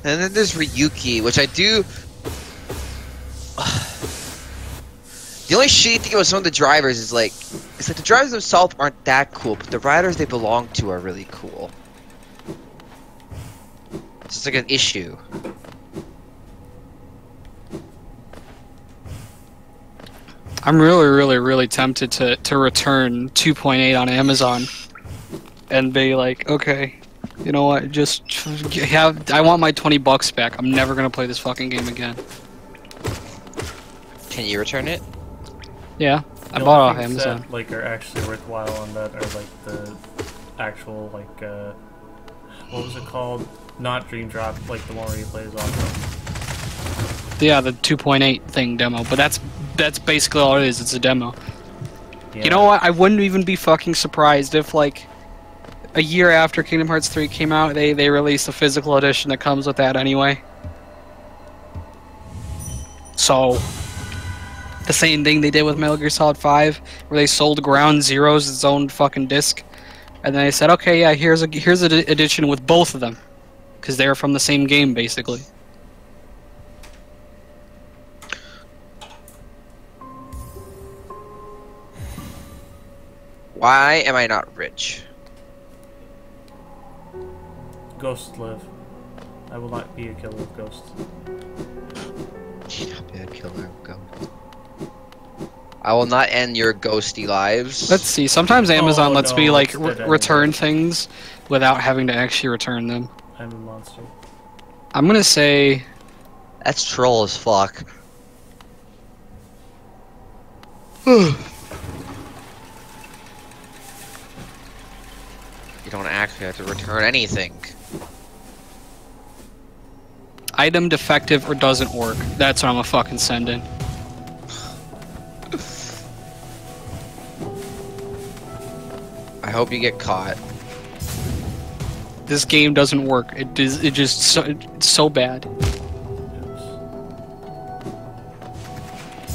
And then there's Ryuki, which I do. The only shitty thing about some of the drivers is like the drivers themselves aren't that cool, but the riders they belong to are really cool. It's just like an issue. I'm really tempted to return 2.8 on Amazon and be like, okay, you know what, I want my $20 back. I'm never gonna play this fucking game again. Can you return it? Yeah, I bought it off Amazon. That, like, are actually worthwhile on that are like the actual what was it called? Not Dream Drop, like the one where he plays off. Yeah, the 2.8 thing demo, but that's basically all it is. It's a demo. Yeah. You know what? I wouldn't even be fucking surprised if, like, a year after Kingdom Hearts 3 came out, they released a physical edition that comes with that anyway. So, the same thing they did with Metal Gear Solid 5, where they sold Ground Zeroes its own fucking disc, and then they said, okay, yeah, here's an edition with both of them, because they're from the same game, basically. Why am I not rich? Ghosts live. I will not be a killer of ghosts. Not be a killer of ghosts. I will not end your ghosty lives. Let's see. Sometimes Amazon lets me like return things without having to actually return them. I'm a monster. I'm gonna say that's troll as fuck. You don't actually have to return anything. Item defective or doesn't work. That's what I'm gonna fucking send in. I hope you get caught. This game doesn't work. It's so bad.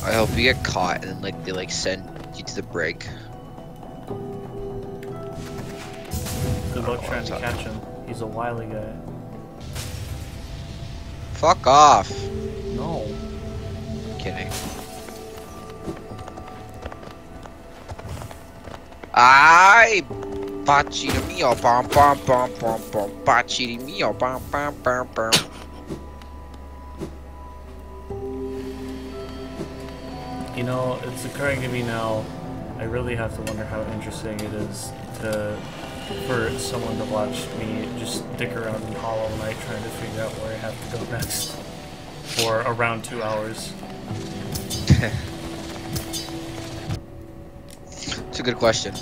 I hope you get caught and like they like send you to the brig. Good luck trying to catch him. He's a wily guy. Fuck off. No. Kidding. I bachi to me, bum bum bum bum bum, bachi to me, bum bum bum bum. You know, it's occurring to me now. I really have to wonder how interesting it is for someone to watch me just dick around in Hollow Knight trying to figure out where I have to go next for around 2 hours. It's a good question.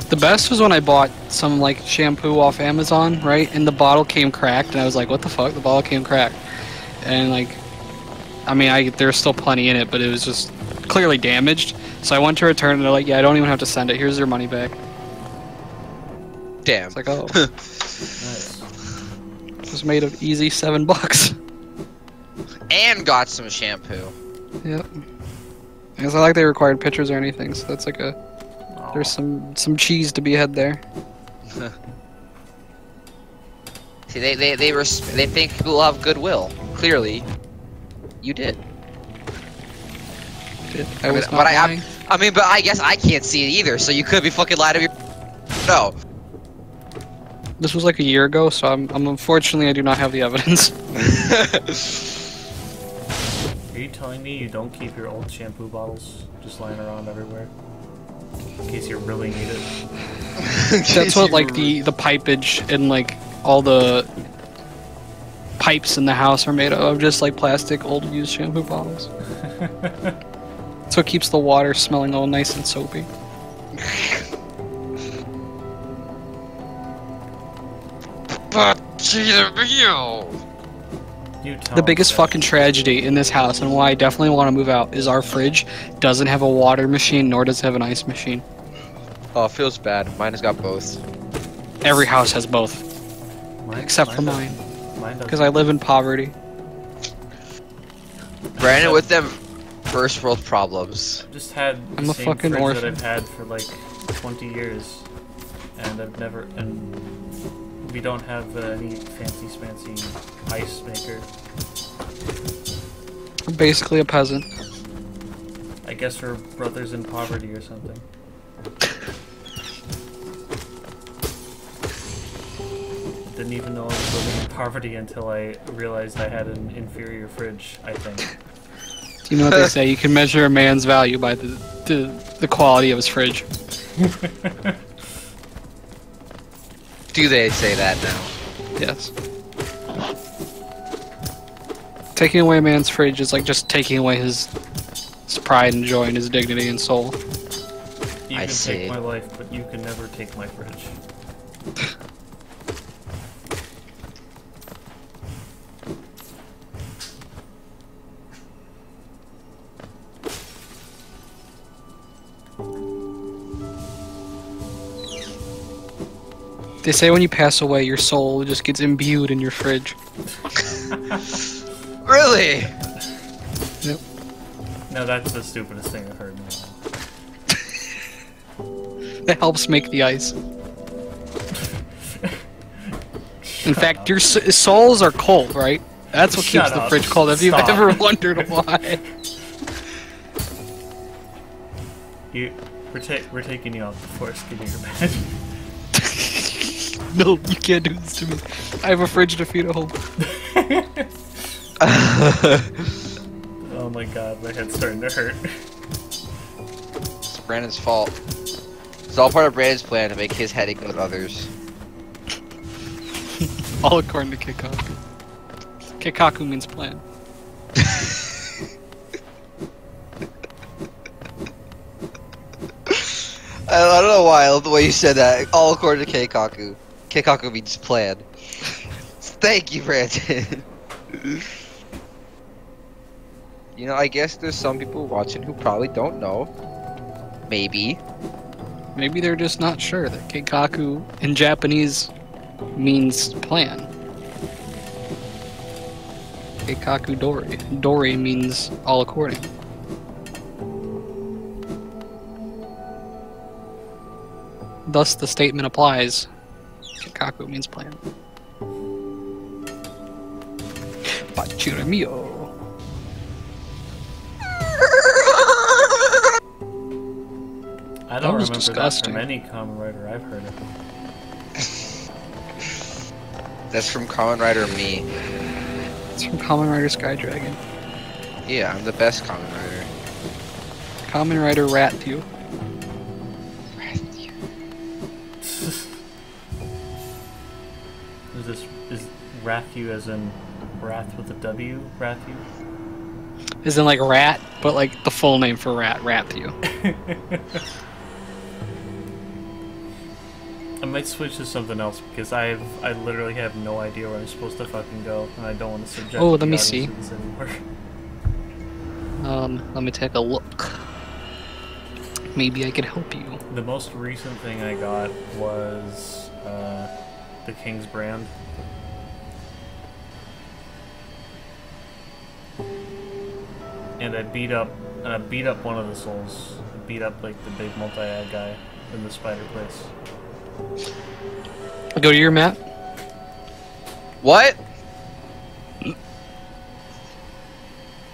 The best was when I bought some like shampoo off Amazon, right? And the bottle came cracked, and I was like, "What the fuck?" The bottle came cracked, and like, I mean, there's still plenty in it, but it was just clearly damaged. So I went to return, and they're like, "Yeah, I don't even have to send it. Here's your money back." Damn. It's like, oh, Nice. it was made of easy $7. And got some shampoo. Yep. It's not like they required pictures or anything, so that's like a. Aw. There's some cheese to be had there. See, they think people have goodwill. Clearly, you did. I was not but lying. I mean, but I guess I can't see it either. So you could be fucking lying to me. No. This was like a year ago, so I'm unfortunately I do not have the evidence. Are you telling me you don't keep your old shampoo bottles just lying around everywhere? In case you really need it? That's what like the pipage and like all the pipes in the house are made of, just like plastic old used shampoo bottles. So it keeps the water smelling all nice and soapy. You tell The him, biggest Seth. fucking tragedy in this house, and why I definitely want to move out, is our fridge doesn't have a water machine, nor does it have an ice machine. Oh, it feels bad. Mine has got both. Every house has both, Mine- except for doesn't. mine, Mine because I live in poverty. Brandon with them first world problems. I've just had the I'm a same fucking fridge orphan. that I've had for like 20 years, and I've never, and we don't have any fancy ice maker. I'm basically a peasant. I guess we're brothers in poverty or something. Didn't even know I was living in poverty until I realized I had an inferior fridge, I think. Do you know what they say? You can measure a man's value by the quality of his fridge. Do they say that now? Yes. Taking away a man's fridge is like just taking away his pride and joy and his dignity and soul. You I can see. take my life, but you can never take my fridge. They say when you pass away, your soul just gets imbued in your fridge. Really? Yep. No, that's the stupidest thing I've heard in my life. It helps make the ice. In fact, your souls are cold, right? That's what Shut keeps the up. fridge cold. If you've Stop. ever wondered why. We're taking you off the force. Give me your badge. No, you can't do this to me. I have a fridge to feed a home. Oh my god, my head's starting to hurt. It's Brandon's fault. It's all part of Brandon's plan to make his head ignore others. All according to Kikaku. Kikaku means plan. I don't know why I love the way you said that. All according to Keikaku. Keikaku means plan. Thank you, Brandon. You know, I guess there's some people watching who probably don't know. Maybe. Maybe they're just not sure that Keikaku in Japanese means plan. Keikaku Dori. Dori means all according. thus the statement applies. Kikaku means plan. Bachira mio. I don't remember disgusting. that from any Kamen Rider I've heard of. That's from Kamen Rider Me. It's from Kamen Rider Sky Dragon. Yeah, I'm the best Kamen Rider. Kamen Rider Rat-Thew. Is Rat-Thew as in Wrath with a W? Rat-Thew? Isn't like rat, but like the full name for rat, Rat-Thew. I might switch to something else because I literally have no idea where I'm supposed to fucking go, and I don't want to subject. Oh, the let me audience see. to this anymore. Let me take a look. Maybe I could help you. The most recent thing I got was the King's Brand. And I beat up one of the souls. I beat up like the big multi-eye guy in the spider place. Go to your map. What?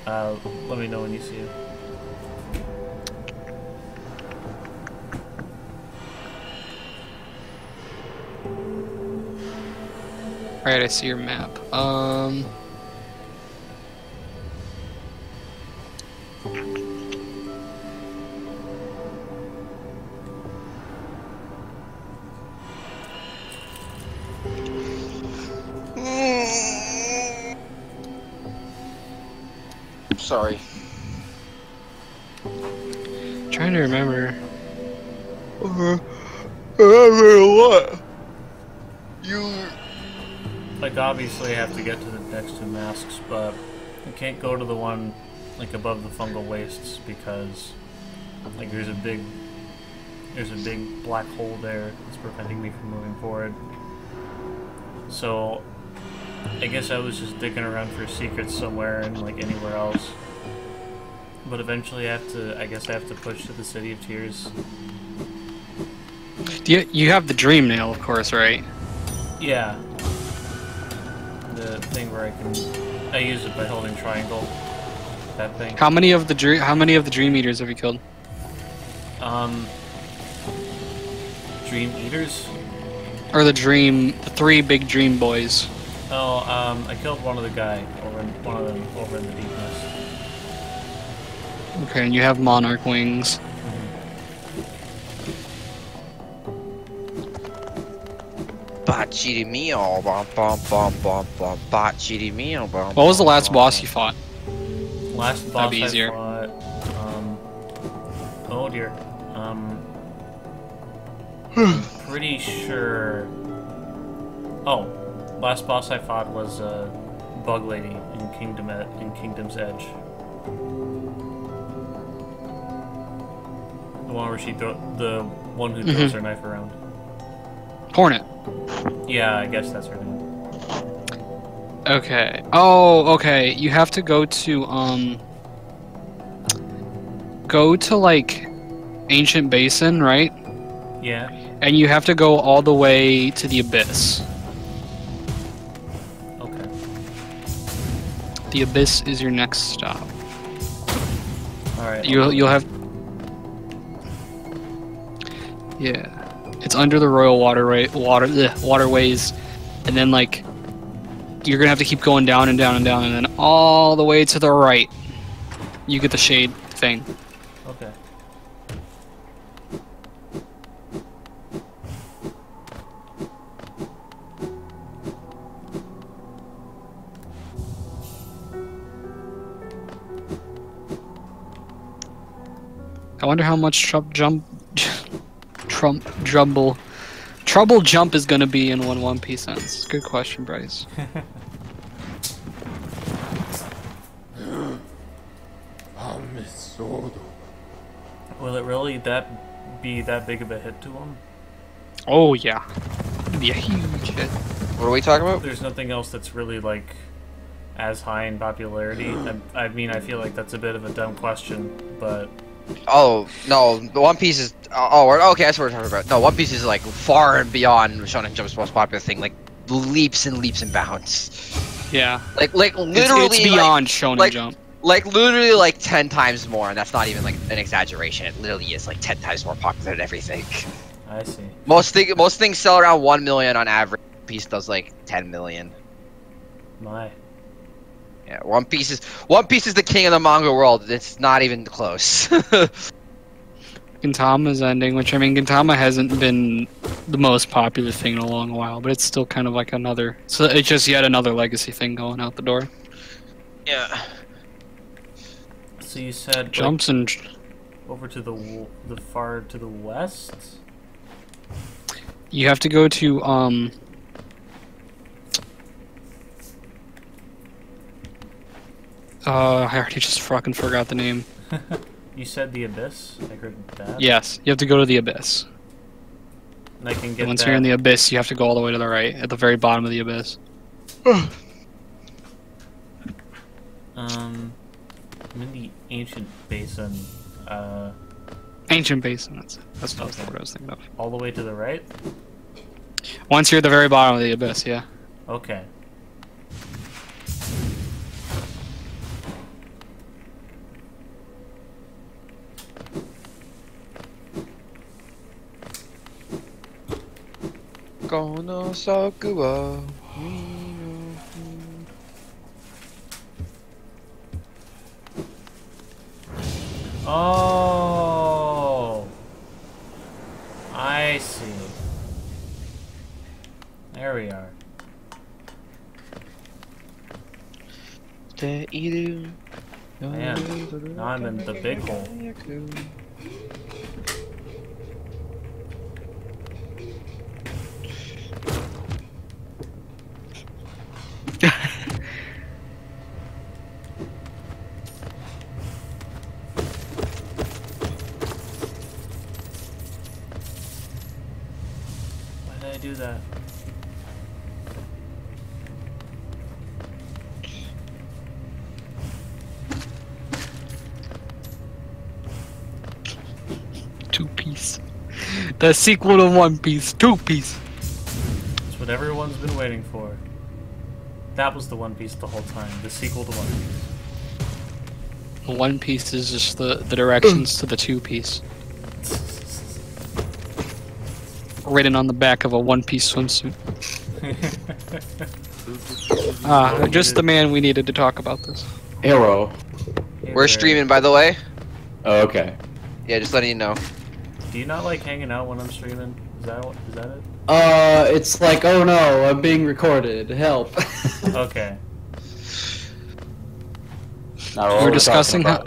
Let me know when you see it. Alright, I see your map. Sorry. Trying to remember. What? You... Like, obviously I have to get to the next two masks, but I can't go to the one, like, above the fungal wastes because, like, there's a big black hole there that's preventing me from moving forward. So, I guess I was just digging around for secrets somewhere and, like, anywhere else. But eventually I guess I have to push to the City of Tears. You have the dream nail, of course, right? Yeah. The thing where I use it by holding triangle. That thing. How many of the dream eaters have you killed? Dream Eaters? Or the three big dream boys? Oh, I killed one of them over in the deepness. Okay, and you have monarch wings. Bachiri mio, bom bom bom bom bom. Bachiri mio, bom. What was the last boss you fought? Last boss That'd be easier. I fought, oh dear. Pretty sure. Oh, last boss I fought was Bug Lady in Kingdom's Edge. The one where the one who throws her knife around. Hornet. Yeah, I guess that's her name. Okay. Oh, okay. You have to go to like Ancient Basin, right? Yeah. And you have to go all the way to the Abyss. Okay. The Abyss is your next stop. All right. You'll have. Yeah, it's under the Royal Waterways, and then like you're gonna have to keep going down and down and down, and then all the way to the right, you get the shade thing. Okay. I wonder how much Trouble Jump is gonna be in One Piece sense. Good question, Bryce. Will it really be that big of a hit to him? Oh yeah, it'd be a huge hit. What are we talking about? There's nothing else that's really like as high in popularity. I mean, I feel like that's a bit of a dumb question, but Oh no, the One Piece is okay, that's what we're talking about. No, One Piece is like far and beyond Shonen Jump's most popular thing. Like leaps and leaps and bounds. Yeah. Like literally it's beyond Shonen Jump. Like literally like 10 times more, and that's not even like an exaggeration. It literally is like 10 times more popular than everything. I see. Most things sell around 1 million on average. One Piece does like 10 million. My. Yeah, One Piece is the king of the manga world. It's not even close. Gintama's ending, which I mean, Gintama hasn't been the most popular thing in a long while, but it's still kind of like another. So it's just yet another legacy thing going out the door. Yeah. So you said Jumps like, and over to the far to the west. you have to go to I already just fucking forgot the name. You said the abyss. I heard that. Yes, you have to go to the abyss. And I can get Once that. you're in the abyss, you have to go all the way to the right, at the very bottom of the abyss. I'm in the ancient basin. Ancient basin. That's what I was thinking of. All the way to the right. Once you're at the very bottom of the abyss, yeah. Okay. Oh, I see. There we are. Man, now I'm in the big hole. Why did I do that? Two Piece. The sequel to One Piece. Two Piece. It's what everyone's been waiting for. That was the One Piece the whole time. The sequel to One Piece. One Piece is just the directions to the Two Piece. Written on the back of a One Piece swimsuit. Just the man we needed to talk about this. Arrow. We're streaming, by the way. Oh, okay. Yeah, just letting you know. Do you not like hanging out when I'm streaming? Is that it? It's like, oh no, I'm being recorded. Help. Okay. We're discussing how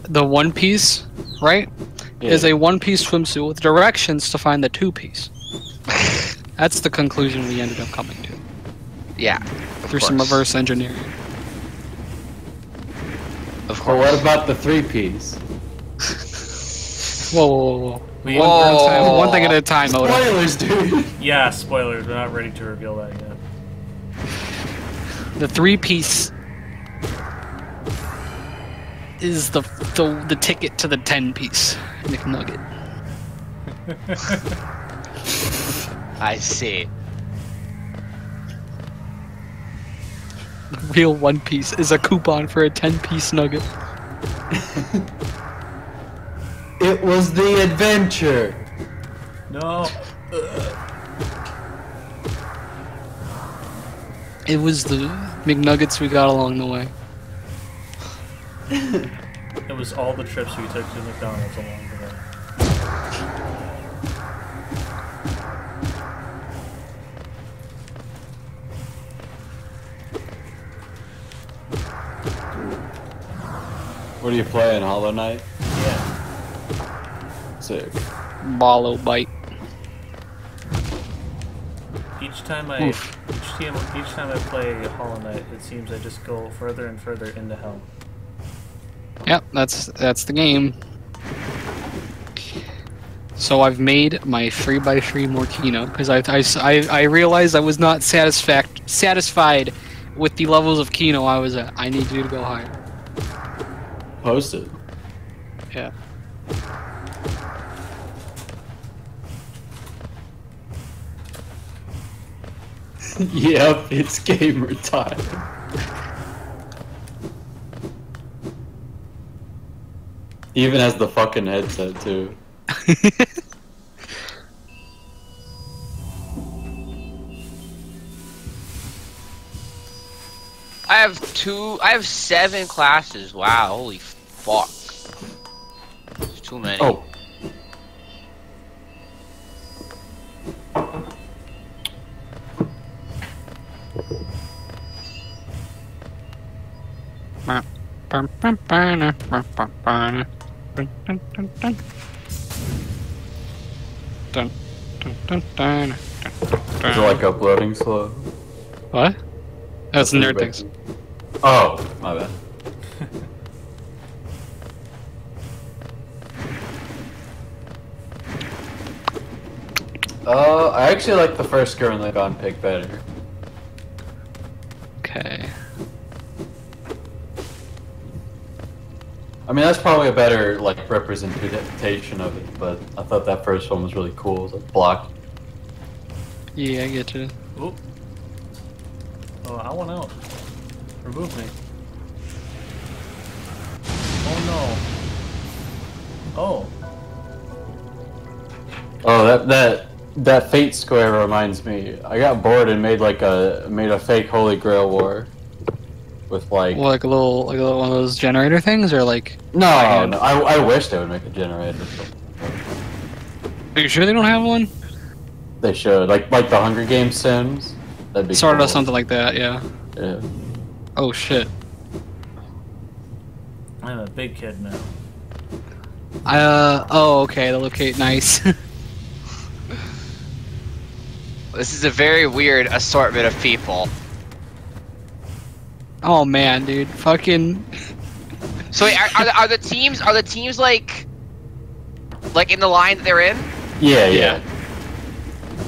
the One Piece, right? Yeah. Is a One Piece swimsuit with directions to find the Two Piece. That's the conclusion we ended up coming to. Yeah. Through some reverse engineering. Of But course. what about the 3-piece? Whoa. Whoa. One thing at a time, Oda. Spoilers, dude. Yeah, spoilers. We're not ready to reveal that yet. The 3-piece is the ticket to the 10-piece McNugget. I see. The real One Piece is a coupon for a 10-piece nugget. It was the adventure. No. It was the McNuggets we got along the way. It was all the trips we took to McDonald's along the way. What are you playing, Hollow Knight? Yeah. Sick. Ballo bite. Each time I play Hollow Knight, it seems I just go further and further into hell. Yep, that's the game. So I've made my 3x3 Morkino because I realized I was not satisfied with the levels of Kino I was at. I need you to go higher. Post it. Yeah. Yep, it's gamer time. Even has the fucking headset too. I have 7 classes. Wow, holy fuck. There's too many. Oh. Is it like uploading slow? What? That's nerd things. Oh, my bad. I actually like the first Gurren Lagann pick better. Okay. I mean, that's probably a better like representation of it, but I thought that first one was really cool. It was like blocked. Yeah, I get you. Oop. Oh, I want out. Remove me. Oh no. Oh. Oh, that Fate Square reminds me. I got bored and made a fake Holy Grail war with like. Well, like a little one of those generator things, or like. No. I wish they would make a generator. Are you sure they don't have one? They should like the Hunger Games Sims. That'd be Sort cool. of something like that, yeah. Yeah. Oh shit. I'm a big kid now. Oh, okay, the locate nice. This is a very weird assortment of people. Oh man, dude, fucking. So wait, are the teams like in the line that they're in? Yeah.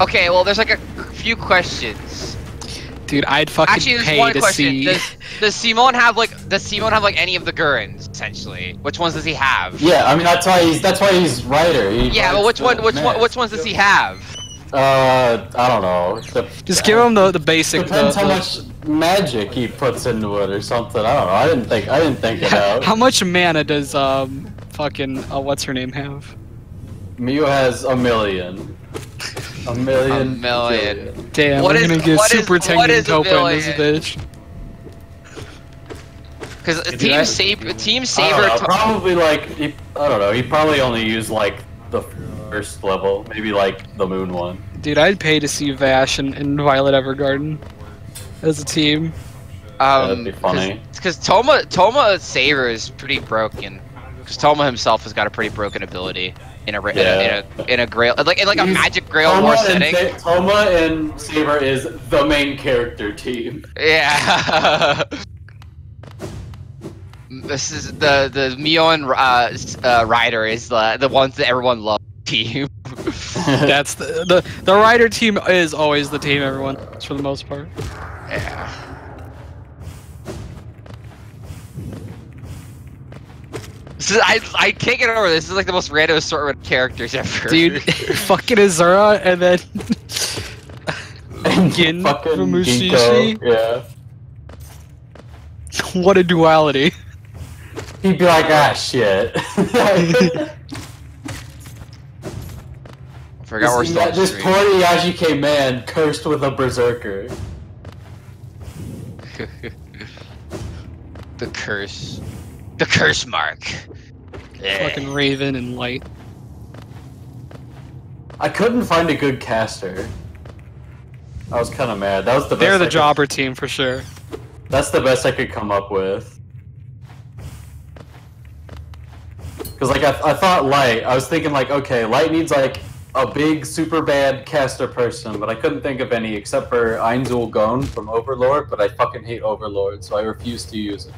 Okay, well there's like a few questions. Dude, I'd fucking Actually, there's pay one to question. see. Does Simon have like any of the Gurrens essentially? Which ones does he have? Yeah, I mean that's why he's writer. Yeah, but which ones does he have? I don't know. Just give him the basic. Depends how much magic he puts into it or something. I don't know. I didn't think it out. How much mana does fucking what's her name have? Miu has 1 million. 1 million. 1 million. Damn, What we're is- gonna get what is- super what Tengen is a Toppa in this million? bitch. Because Team I Saber. don't know, probably like I don't know. He probably only used like the first level, maybe like the moon one. Dude, I'd pay to see Vash and Violet Evergarden as a team. That'd be funny. Because Toma Saber is pretty broken. Because Toma himself has got a pretty broken ability in a grail, like a magic grail war setting. Toma and Saber is the main character team. Yeah. This is the Mio and Ryder is the ones that everyone loves team. That's the Rider team is always the team everyone loves for the most part. Yeah. I can't get over this. This is like the most random assortment of characters ever. Dude, fucking Azura and then Gin Fucking from Mushishi. Ginkgo, yeah. What a duality. He'd be like, ah, shit. I forgot we're still on This stream. poor Yajike man cursed with a berserker. The curse. The curse mark. Fucking Raven and Light. I couldn't find a good caster. I was kind of mad. That was the best. They're the I could- jobber team for sure. That's the best I could come up with. Because like I thought Light. I was thinking like, okay, Light needs like a big super bad caster person, but I couldn't think of any except for Ainzul Gon from Overlord. But I fucking hate Overlord, so I refuse to use it.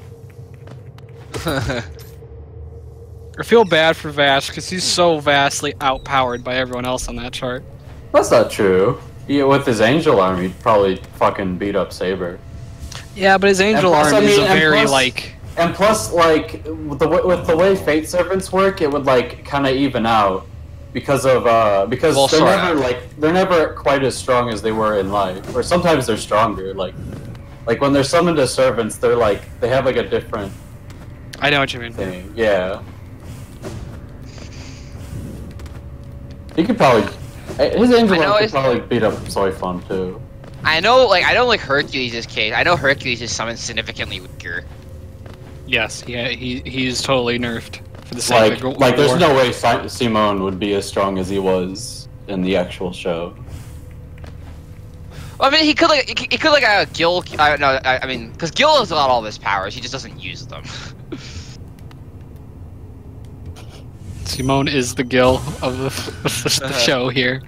I feel bad for Vash because he's so vastly outpowered by everyone else on that chart. That's not true. Yeah, with his angel arm, he'd probably fucking beat up Saber. Yeah, but his angel plus, arm I is mean, a and very plus- like. And plus, like with the way Fate Servants work, it would like kind of even out because Well, they're sorta. never they're never quite as strong as they were in life, or sometimes they're stronger. Like when they're summoned as servants, they have like a different I know what you mean. thing. Yeah. He could probably his angel I know could probably beat up Soifon too. I know like Hercules' case. I know Hercules is summoned significantly weaker. Yes, he's totally nerfed for the sake of Like there's war. no way Simone would be as strong as he was in the actual show. Well, I mean, he could like Gil. No, I mean, because Gil has got all of his powers. He just doesn't use them. Simone is the Gil of the show here.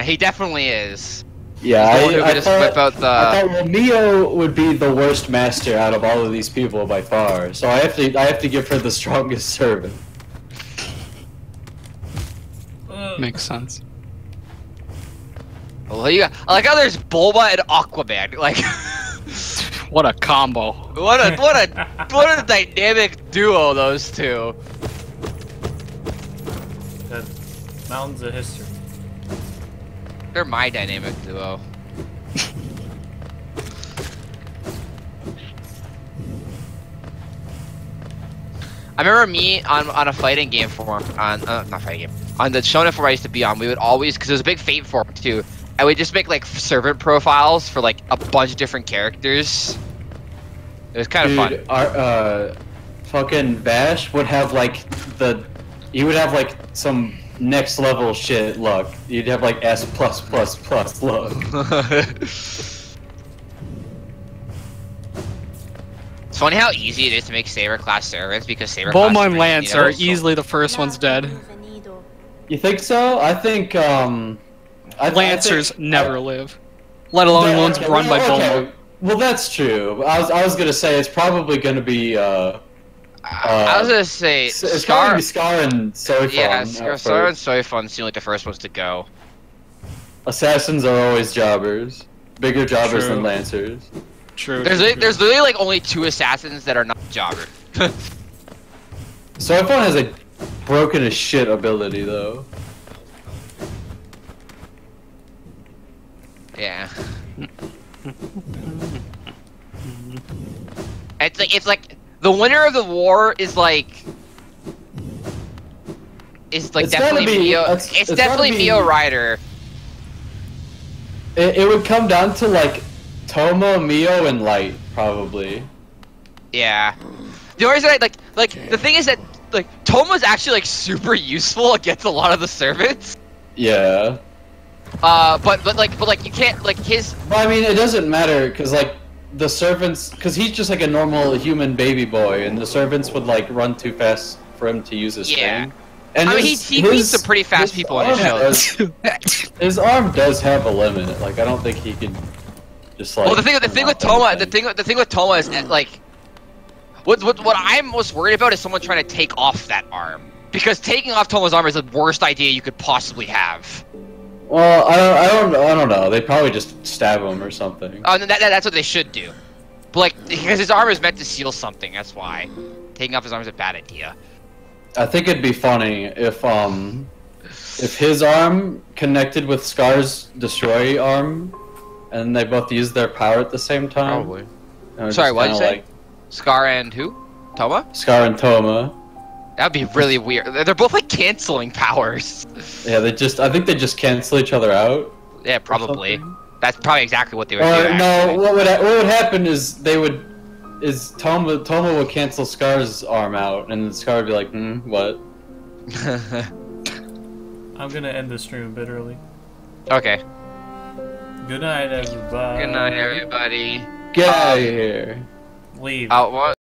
He definitely is. Yeah, He's the one who could just whip out the. I thought, well, Mio would be the worst master out of all of these people by far. So I have to give her the strongest servant. Makes sense. Well, you got, I like how there's Bulma and Aquaman. Like, What a combo. what a dynamic duo those two. That mountains of history. They're my dynamic duo. I remember me on a fighting game forum, not fighting game, on the shonen forum I used to be on, we would always, because there was a big Fate forum too, I would just make like servant profiles for like a bunch of different characters. It was kind of fun. Our fucking Vash would have like he would have like some next level shit luck. You'd have like S+++ luck. It's funny how easy it is to make Saber class servants because Saber class Bulma and servants, Lance you know, are so- easily the first ones dead. You think so? I think Lancers never live. Let alone ones run by Bulma. Well, that's true. I was gonna say it's probably gonna be I was gonna say it's probably Scar. Scar and Soifon. Yeah, at Scar and first. Soifon seem like the first ones to go. Assassins are always jobbers, bigger jobbers True. than Lancers. True. There's literally like only 2 assassins that are not jobber. Soifon has a broken as shit ability though. Yeah. It's like the winner of the war is It's definitely gotta be- Mio. it's It's gotta definitely be- Mio Ryder. It would come down to like Toma, Mio, and Light probably. Yeah. The only reason the thing is that like Toma's actually like super useful against a lot of the servants. Yeah. But you can't like his. Well, I mean, it doesn't matter because like the servants, because he's just like a normal human baby boy, and the servants would like run too fast for him to use his Yeah. thing. And I mean, he beats some pretty fast people in his show. His arm does have a limit. Like I don't think he can just like. Well, the thing with Toma, the thing with Toma is like, what I'm most worried about is someone trying to take off that arm, because taking off Toma's arm is the worst idea you could possibly have. Well, I don't know. They probably just stab him or something. Oh, that's what they should do. But like, because his arm is meant to seal something, that's why taking off his arm is a bad idea. I think it'd be funny if his arm connected with Scar's destroy arm, and they both used their power at the same time. Probably. And it was Sorry, just what'd you kinda say? Scar and who? Toma? Scar and Toma. That'd be really weird. They're both like canceling powers. Yeah, I think they just cancel each other out. Yeah, probably. something. That's probably exactly what they would do. Or no, actually. what would happen is Toma would cancel Scar's arm out, and then Scar would be like, what? I'm gonna end the stream a bit early. Okay. Good night, everybody. Good night, everybody. Get out of here. Leave. What?